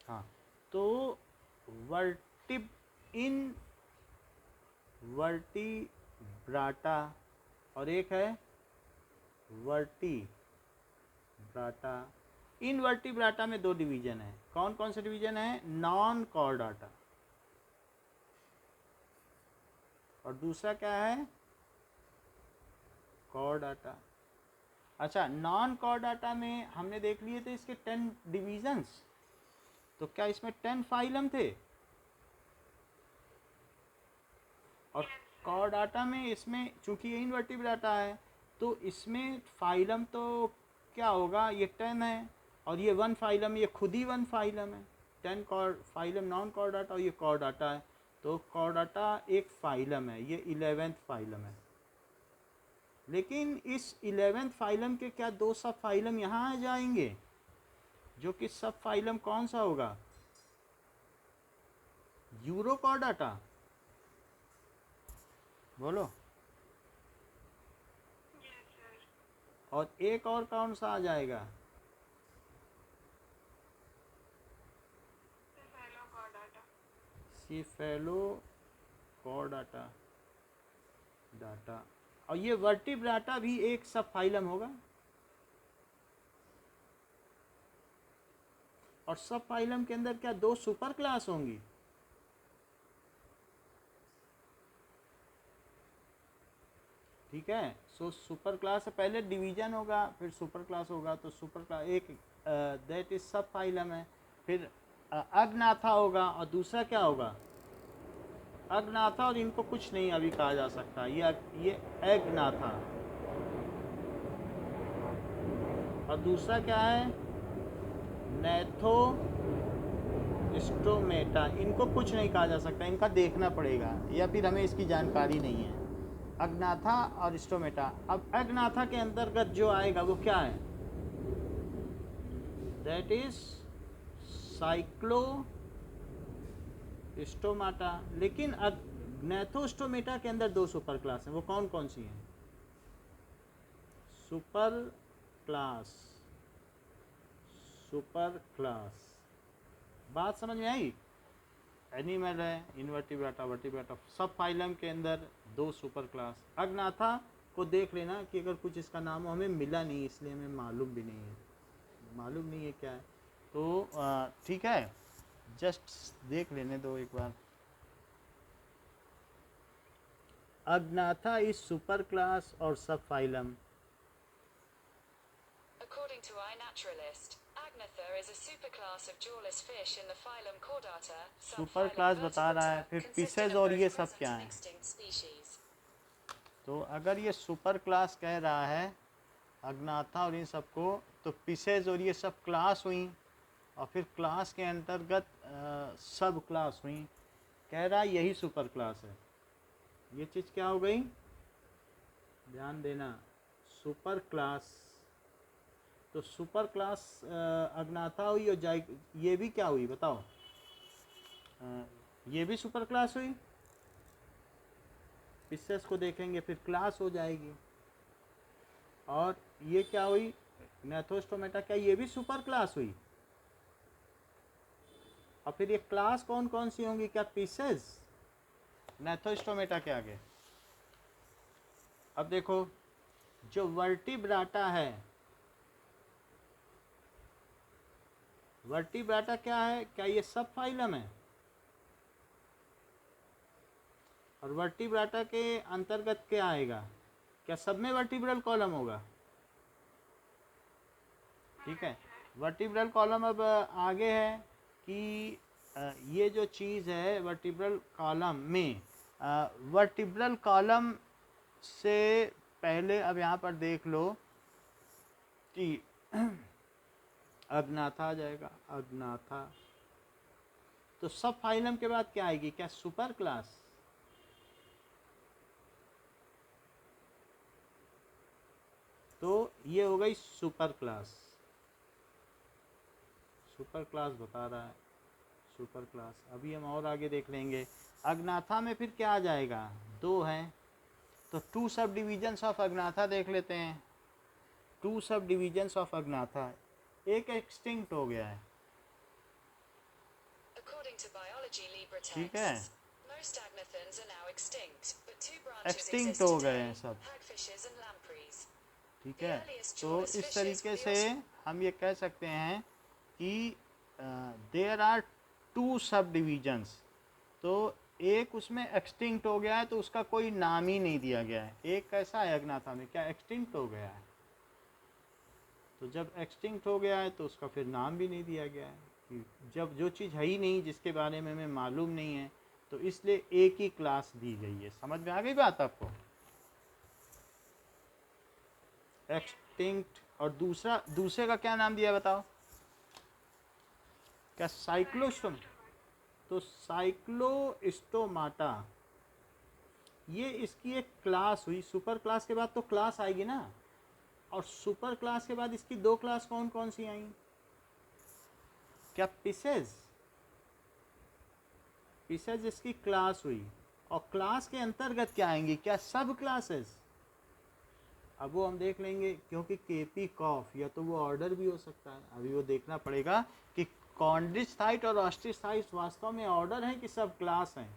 हाँ, तो वर्टिब्राटा और एक है वर्टिब्राटा। इनवर्टिब्राटा में दो डिवीजन है। कौन कौन से डिवीजन है? नॉन कॉर्डाटा, और दूसरा क्या है? कॉर्डाटा। अच्छा, नॉन कॉर्डाटा में हमने देख लिए थे इसके 10 डिवीजन्स। तो क्या इसमें 10 फाइलम थे? और कॉर्डाटा में, इसमें चूंकि ये इनवर्टिब्राटा है तो इसमें फाइलम तो क्या होगा? ये 10 है, और ये 1 फाइलम, ये खुद ही 1 फाइलम है। 10 फाइलम नॉन कॉर्डाटा, और ये कॉर्डाटा है। तो कॉर्डाटा एक फाइलम है, ये 11th फाइलम है। लेकिन इस 11th फाइलम के क्या 2 सब फाइलम यहाँ आ जाएंगे, जो कि सब फाइलम कौन सा होगा? यूरोकॉर्डाटा। बोलो। और एक और कौन सा आ जाएगा? सिफेलोकॉर्डाटा डाटा। और ये वर्टिब्राटा भी एक सब फाइलम होगा। और सब फाइलम के अंदर क्या 2 सुपर क्लास होंगी? ठीक है। सो सुपर क्लास से पहले डिवीजन होगा, फिर सुपर क्लास होगा। तो सुपर क्लास एक दैट इज सब फाइलम है। फिर अग्नाथा होगा, और दूसरा क्या होगा? अग्नाथा। और इनको कुछ नहीं अभी कहा जा सकता, ये एग्नाथा। और दूसरा क्या है? नेथो स्टोमेटा। इनको कुछ नहीं कहा जा सकता, इनका देखना पड़ेगा, या फिर हमें इसकी जानकारी नहीं है। अग्नाथा और स्टोमेटा। अब अग्नाथा के अंतर्गत जो आएगा वो क्या है? That is Cyclostomata. लेकिन ग्नैथोस्टोमेटा के अंदर 2 सुपर क्लास हैं। वो कौन कौन सी हैं? Super class. बात समझ में आई? एनिमल है, इनवर्टिब्राटा, वर्टिब्राटा, सब फाइलम के अंदर 2 सुपर क्लास। अग्नाथा को देख लेना कि अगर कुछ इसका नाम हमें मिला नहीं, इसलिए हमें मालूम भी नहीं है, मालूम नहीं है क्या है। तो ठीक है, जस्ट देख लेने दो एक बार। अग्नाथा इज सुपर क्लास और सब phylum.
According to iNaturalist, Agnatha is a superclass of jawless fish in the phylum Chordata,
super class बता रहा है। फिर पिसेज और ये सब क्या है?
species.
तो अगर ये सुपर क्लास कह रहा है अग्नाथा और इन सबको, तो पिसेज और ये सब क्लास हुई, और फिर क्लास के अंतर्गत सब क्लास हुई। कह रहा है यही सुपर क्लास है। ये चीज़ क्या हो गई? ध्यान देना, सुपर क्लास। तो सुपर क्लास अग्नाथा हुई, और ये भी क्या हुई बताओ? ये भी सुपर क्लास हुई। पिसेस को देखेंगे फिर क्लास हो जाएगी। और ये क्या हुई, नेथोस्टोमेटा, क्या ये भी सुपर क्लास हुई। और फिर ये क्लास कौन कौन सी होंगी, क्या पीसेस नेथोस्टोमेटा के आगे। अब देखो जो वर्टिब्राटा है, वर्टिब्राटा क्या है, क्या ये सब फाइलम है। और वर्टिब्राटा के अंतर्गत क्या आएगा, क्या सब में वर्टिब्रल कॉलम होगा। ठीक है, वर्टिब्रल कॉलम अब आगे है कि ये जो चीज़ है वर्टिब्रल कॉलम में, वर्टिब्रल कॉलम से पहले अब यहाँ पर देख लो कि अग्नाथा आ जाएगा, अग्नाथा। तो सब फाइलम के बाद क्या आएगी, क्या सुपर क्लास। तो ये हो गई सुपर क्लास, सुपर क्लास बता रहा है, सुपर क्लास। अभी हम और आगे देख लेंगे। अग्नाथा में फिर क्या आ जाएगा, दो हैं, तो टू सब डिविजन्स ऑफ अग्नाथा देख लेते हैं। टू सब डिविजन्स ऑफ अग्नाथा, एक एक्सटिंक्ट हो गया है।
According to biology Libra
ठीक है,
texts, most agnathans are now extinct, but two branches
extinct
exist
हो गए
today,
हैं सब।
hagfishes and lampreys.
ठीक है, तो इस तरीके से हम ये कह सकते हैं कि देयर आर टू सब डिविजन्स। तो एक उसमें एक्सटिंक्ट हो गया है तो उसका कोई नाम ही नहीं दिया गया है। एक कैसा है अग्नाथा में, क्या एक्सटिंक्ट हो गया है। तो जब एक्सटिंक्ट हो गया है तो उसका फिर नाम भी नहीं दिया गया है, कि जब जो चीज़ है ही नहीं, जिसके बारे में हमें मालूम नहीं है, तो इसलिए एक ही क्लास दी गई है। समझ में आ गई बात आपको, एक्सटिंक्ट। और दूसरे का क्या नाम दिया बताओ, क्या साइक्लोस्टोम। तो साइक्लोस्टोमाटा ये इसकी एक क्लास हुई। सुपर क्लास के बाद तो क्लास आएगी ना, और सुपर क्लास के बाद इसकी दो क्लास कौन कौन सी आई, क्या पिसेस, पिसेस इसकी क्लास हुई। और क्लास के अंतर्गत क्या आएंगी, क्या सब क्लासेस। अब वो हम देख लेंगे, क्योंकि केपी कॉफ या तो वो ऑर्डर भी हो सकता है। अभी वो देखना पड़ेगा कि कॉन्ड्रिचथाइट और ऑस्ट्रिचथाइट वास्तव में ऑर्डर है कि सब क्लास हैं।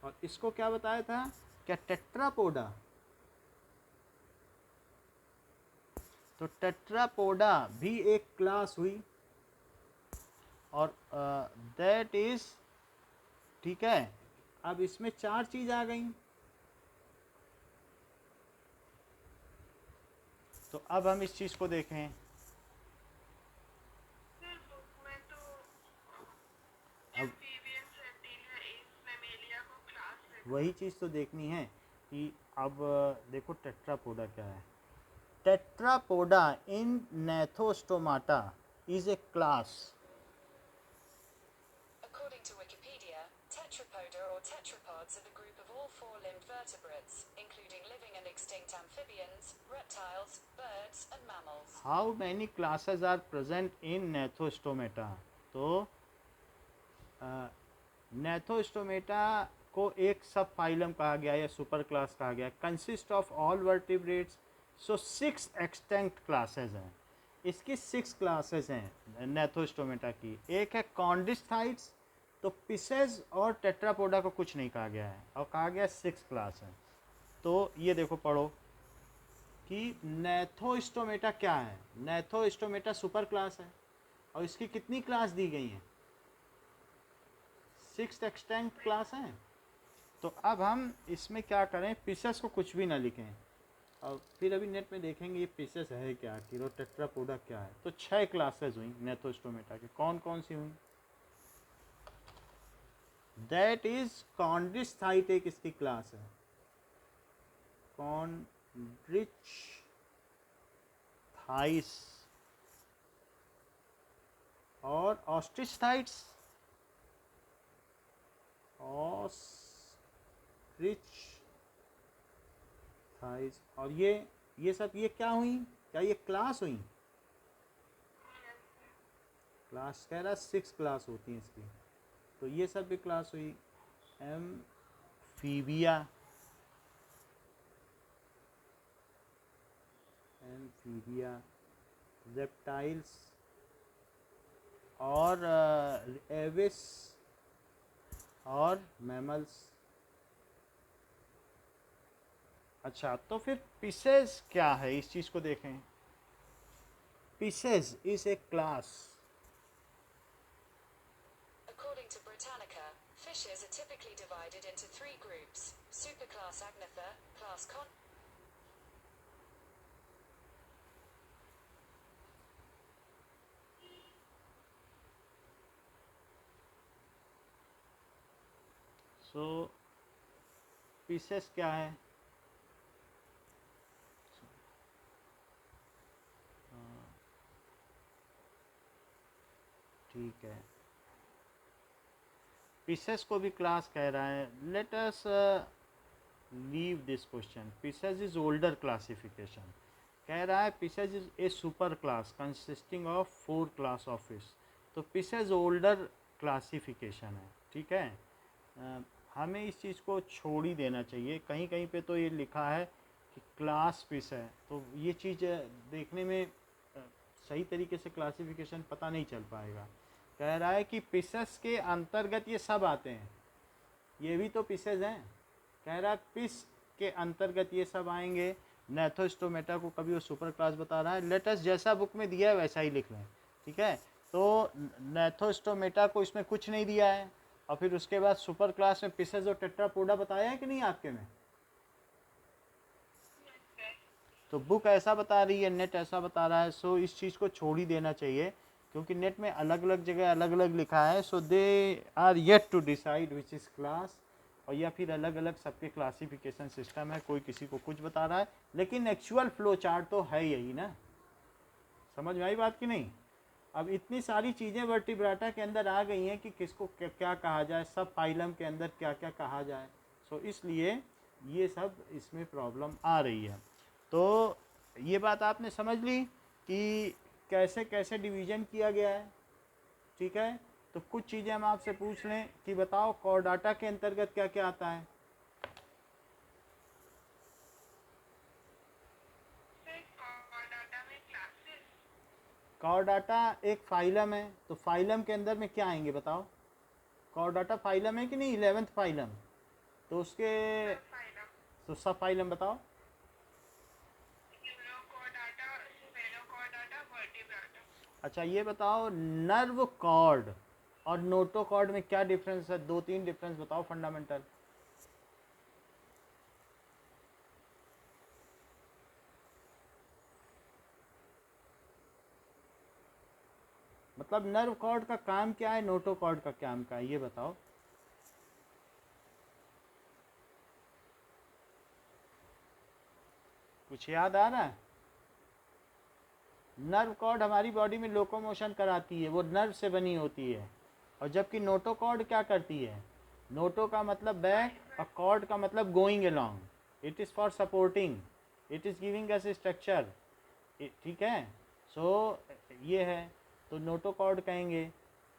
और इसको क्या बताया था, क्या टेट्रापोडा। तो टेट्रापोडा भी एक क्लास हुई, और दैट इज, ठीक है। अब इसमें चार चीज आ गई। तो अब हम इस चीज को देखें। अब वही चीज़ तो देखनी है कि अब देखो टेट्रापोडा क्या है। Tetrapoda in gnathostomata is a class.
According to Wikipedia, tetrapoda or tetrapods are the group of all four-limbed vertebrates, including living and extinct amphibians, reptiles, birds, and mammals.
How many classes are present in gnathostomata. तो gnathostomata को एक सब phylum कहा गया या super class कहा गया, consist of all vertebrates. So 6 extinct classes हैं। इसकी 6 क्लासेस हैं नेथोस्टोमेटा की। एक है कॉन्ड्रिचथाइट्स, तो पिसेस और टेट्रापोडा को कुछ नहीं कहा गया है, और कहा गया 6 क्लास है। तो ये देखो पढ़ो कि नेथोस्टोमेटा क्या है। नेथोस्टोमेटा सुपर क्लास है, और इसकी कितनी क्लास दी गई हैं, 6 एक्सटिंक्ट क्लास हैं। तो अब हम इसमें क्या करें, पिसेस को कुछ भी ना लिखें, और फिर अभी नेट में देखेंगे ये पिसेस है क्या, आखिर और टेट्रापोडा क्या है। तो 6 क्लासेस हुई नेथोस्टोमेटा की। कौन कौन सी हुई, दैट इज कॉन्ड्रिचथाइट एक इसकी क्लास है, कॉन्ड्रिचथाइट्स। और ऑस्ट्रिचथाइट्स, ऑस्ट्रिचथाइट्स। और ये सब ये क्या हुई, क्या ये क्लास हुई। क्लास कह रहा 6 क्लास होती हैं इसकी। तो ये सब भी क्लास हुई। एम्फीबिया, एम्फीबिया, रेप्टाइल्स और एविस और मैमल्स। अच्छा, तो फिर पिसेस क्या है, इस चीज़ को देखें। Pisces is a class.
According to Britannica, fishes are typically divided into 3 groups: superclass Agnatha, class Con.
So pieces क्या है? ठीक है, पिसेस को भी क्लास कह रहा है। Let us leave this question. Pisces is older classification. कह रहा है Pisces is a super class consisting of 4 class of fish. तो पिसेस ओल्डर क्लासिफिकेशन है, ठीक है। हमें इस चीज़ को छोड़ ही देना चाहिए। कहीं कहीं पे तो ये लिखा है कि क्लास फिश है, तो ये चीज़ देखने में सही तरीके से क्लासिफिकेशन पता नहीं चल पाएगा। कह रहा है कि पिसेस के अंतर्गत ये सब आते हैं, ये भी तो पिसेस हैं। कह रहा है पिस के अंतर्गत ये सब आएंगे। नेथोस्टोमेटा को कभी वो सुपर क्लास बता रहा है। लेटस जैसा बुक में दिया है वैसा ही लिख लें, ठीक है। तो नेथोस्टोमेटा को इसमें कुछ नहीं दिया है, और फिर उसके बाद सुपर क्लास में पिसेस और टेट्रापोडा बताया है कि नहीं आपके में? तो बुक ऐसा बता रही है, नेट ऐसा बता रहा है। सो इस चीज़ को छोड़ ही देना चाहिए, क्योंकि नेट में अलग अलग जगह अलग अलग लिखा है। So they are yet to decide which is class, और या फिर अलग अलग सबके क्लासिफिकेशन सिस्टम है, कोई किसी को कुछ बता रहा है, लेकिन एक्चुअल फ्लो चार्ट तो है यही ना। समझ में आई बात कि नहीं? अब इतनी सारी चीज़ें वर्टिब्राटा के अंदर आ गई हैं कि किसको क्या कहा जाए, सब फाइलम के अंदर क्या क्या कहा जाए। सो इसलिए ये सब इसमें प्रॉब्लम आ रही है। तो ये बात आपने समझ ली कि कैसे कैसे डिवीज़न किया गया है, ठीक है। तो कुछ चीज़ें हम आपसे पूछ लें कि बताओ कॉर्डाटा के अंतर्गत क्या क्या आता है। कॉर्डाटा एक फाइलम है, तो फाइलम के अंदर में क्या आएंगे बताओ। कॉर्डाटा फाइलम है कि नहीं, 11th फाइलम, तो उसके तो सब फाइलम बताओ। अच्छा ये बताओ, नर्व कॉर्ड और नोटोकॉर्ड में क्या डिफरेंस है? 2-3 डिफरेंस बताओ फंडामेंटल। मतलब नर्व कॉर्ड का काम क्या है, नोटोकॉर्ड का काम क्या है, ये बताओ। कुछ याद आ रहा है? नर्व कॉर्ड हमारी बॉडी में लोकोमोशन कराती है, वो नर्व से बनी होती है। और जबकि नोटोकॉर्ड क्या करती है? नोटो का मतलब बैक और कॉर्ड का मतलब going along. It is for supporting, it is giving us structure, ठीक है। सो ये है, तो नोटोकॉर्ड कहेंगे।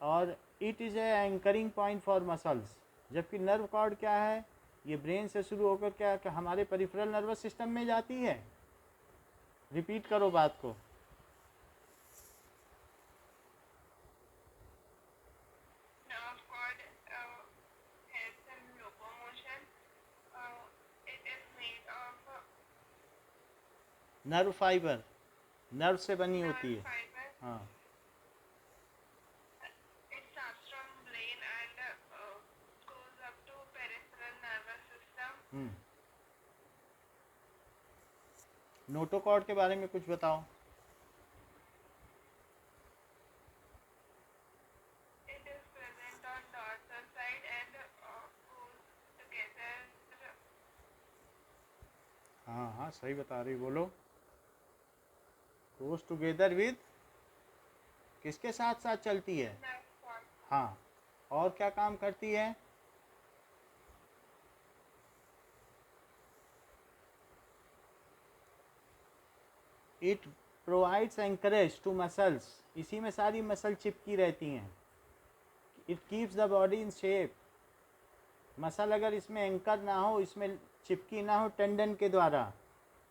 और it is a anchoring point for muscles. जबकि नर्व कॉर्ड क्या है? ये ब्रेन से शुरू होकर क्या हमारे पेरिफेरल नर्वस सिस्टम में जाती है। रिपीट करो बात को। नर्व फाइबर, नर्व से बनी होती है। हाँ, नोटोकॉर्ड के बारे में कुछ बताओ। हाँ हाँ सही बता रही, बोलो। गोज टुगेदर विद, किसके साथ साथ चलती है? हाँ, और क्या काम करती है? It provides anchorage to muscles. इसी में सारी मसल चिपकी रहती हैं। It keeps the body in shape. Muscle अगर इसमें एंकर ना हो, इसमें चिपकी ना हो टेंडन के द्वारा,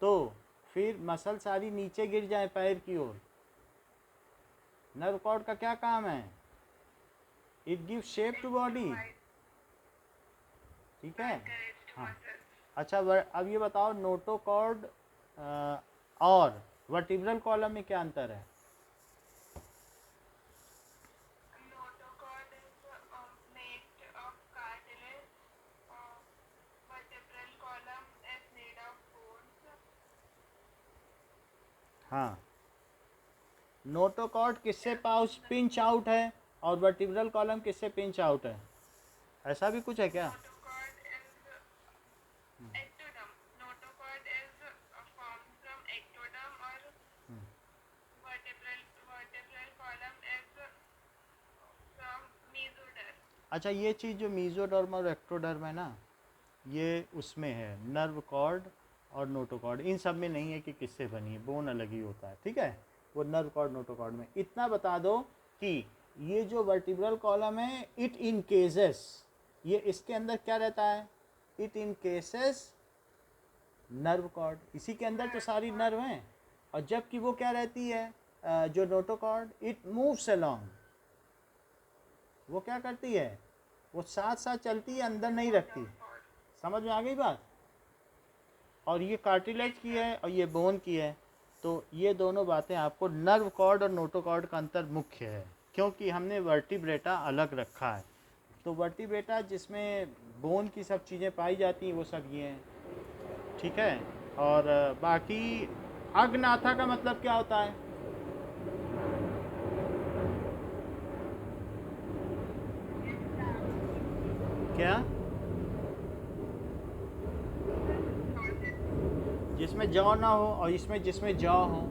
तो फिर मसल सारी नीचे गिर जाए पैर की ओर। नर्व कॉर्ड का क्या काम है? It give shape to body. ठीक है, हाँ। अच्छा, अब ये बताओ नोटोकॉर्ड और वर्टिब्रल कॉलम में क्या अंतर है?
Notochord is made of cartilage. Vertebral column is made of bones.
हाँ, नोटोकॉर्ड किससे पाउच पिंच आउट है और वर्टिब्रल कॉलम किससे पिंच आउट है? ऐसा भी कुछ है क्या?
Notochord is ectoderm. Notochord is formed from ectoderm or vertebral column is from mesoderm.
अच्छा, ये चीज़ जो मीजोडर्म और एक्टोडर्म है ना, ये उसमें है नर्व कॉर्ड और नोटोकॉर्ड। इन सब में नहीं है कि किससे बनी है, बोन अलग ही होता है। ठीक है, वो नर्व कॉर्ड नोटोकॉर्ड में। इतना बता दो कि ये जो वर्टिब्रल कॉलम है, इट इन केसेस, ये इसके अंदर क्या रहता है? It encases nerve cord. इसी के अंदर तो सारी नर्व हैं। और जबकि वो क्या रहती है, जो नोटोकॉर्ड, इट मूव्स अलोंग। वो क्या करती है? वो साथ साथ चलती है, अंदर नहीं रखती। समझ में आ गई बात? और ये कार्टिलेज की है और ये बोन की है। तो ये दोनों बातें आपको, नर्व कॉर्ड और नोटोकॉर्ड का अंतर मुख्य है, क्योंकि हमने वर्टिब्रेटा अलग रखा है। तो वर्टिब्रेटा जिसमें बोन की सब चीज़ें पाई जाती हैं, वो सब ये हैं। ठीक है, और बाकी अग्नाथा का मतलब क्या होता है? क्या? जिसमें जौ ना हो और इसमें जिसमें जौ हो।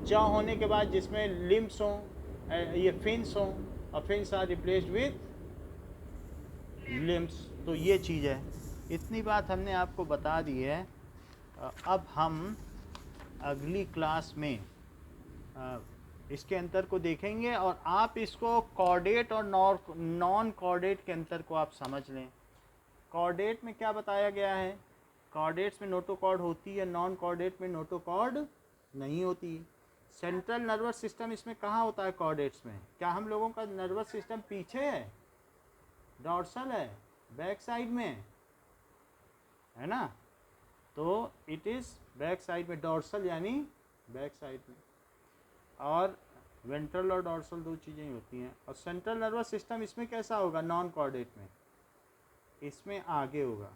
जौ होने के बाद जिसमें लिम्स हों, ये फिन्स हों, और fins are replaced with limbs. तो ये चीज़ है। इतनी बात हमने आपको बता दी है। अब हम अगली क्लास में इसके अंतर को देखेंगे, और आप इसको कॉर्डेट और नॉन कॉर्डेट के अंतर को आप समझ लें। कॉर्डेट में क्या बताया गया है? कॉर्डेट्स में नोटोकॉर्ड होती है, नॉन कॉर्डेट में नोटोकॉर्ड नहीं होती। सेंट्रल नर्वस सिस्टम इसमें कहाँ होता है कॉर्डेट्स में? क्या हम लोगों का नर्वस सिस्टम पीछे है, डॉर्सल है, बैक साइड में है ना? तो इट इज़ बैक साइड में, डॉर्सल यानी बैक साइड में, और वेंट्रल और डॉर्सल दो चीज़ें ही होती हैं। और सेंट्रल नर्वस सिस्टम इसमें कैसा होगा? नॉन कॉर्डेट में इसमें आगे होगा,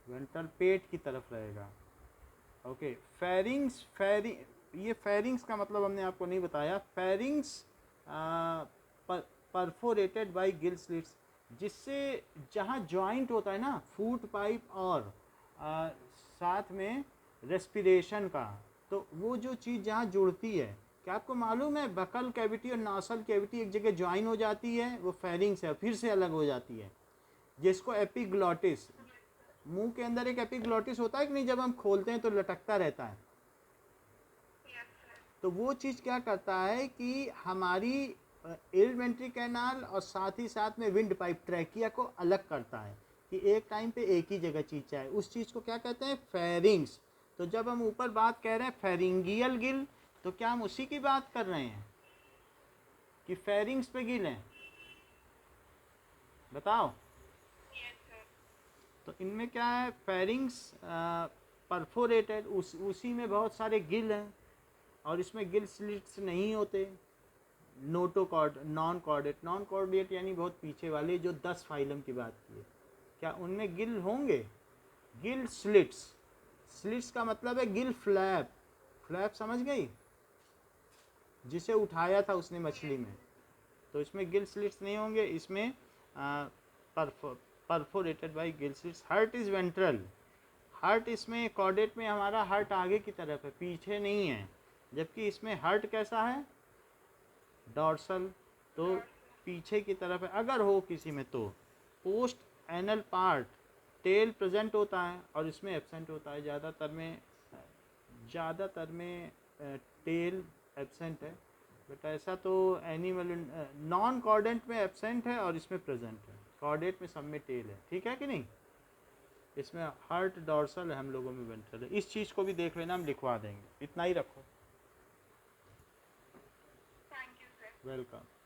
वेंट्रल पेट की तरफ रहेगा। ओके, फेरिंग्स, ये फेरिंग्स का मतलब हमने आपको नहीं बताया। Pharynx perforated bye gill slits, जिससे जहाँ जॉइंट होता है ना, फूट पाइप और साथ में रेस्पिरेशन का, तो वो जो चीज़ जहाँ जुड़ती है, क्या आपको मालूम है बकल कैविटी और नासल कैविटी एक जगह ज्वाइन हो जाती है, वो फेरिंग्स है, फिर से अलग हो जाती है, जिसको एपिग्लॉटिस, मुंह के अंदर एक एपिग्लॉटिस होता है कि नहीं, जब हम खोलते हैं तो लटकता रहता है। तो वो चीज़ क्या करता है कि हमारी एयर वेंट्री कैनाल और साथ ही साथ में विंड पाइप, ट्रैकिया को अलग करता है कि एक टाइम पे एक ही जगह चीज़ चाहे। उस चीज़ को क्या कहते हैं? फेरिंग्स। तो जब हम ऊपर बात कह रहे हैं फेरिंगियल गिल, तो क्या हम उसी की बात कर रहे हैं कि फेरिंग्स पे गिल हैं? बताओ। तो इनमें क्या है? फेरिंग्स परफोरेटेड, उसी में बहुत सारे गिल हैं, और इसमें गिल स्लिट्स नहीं होते। Notochord, non chordate, non chordate यानी बहुत पीछे वाले, जो 10 फाइलम की बात की है, क्या उनमें गिल होंगे? गिल स्लिट्स, स्लिट्स का मतलब है गिल फ्लैप। फ्लैप समझ गई, जिसे उठाया था उसने मछली में, तो इसमें गिल स्लिट्स नहीं होंगे। इसमें perforated bye gill slits. Heart is ventral. Heart इसमें कॉर्डेट में हमारा हार्ट आगे की तरफ है, पीछे नहीं है, जबकि इसमें हार्ट कैसा है? डॉर्सल, तो पीछे की तरफ है अगर हो किसी में तो। Post anal part, tail present होता है और इसमें एब्सेंट होता है। ज़्यादातर में टेल एब्सेंट है, बट ऐसा तो एनिमल नॉन कॉर्डेंट में एब्सेंट है और इसमें प्रेजेंट है, कॉर्डेंट में सब में टेल है, ठीक है कि नहीं। इसमें हार्ट डॉर्सल है, हम लोगों में वेंट्रल है। इस चीज़ को भी देख लेना, हम लिखवा देंगे, इतना ही रखो।
Thank you sir.
वेलकम।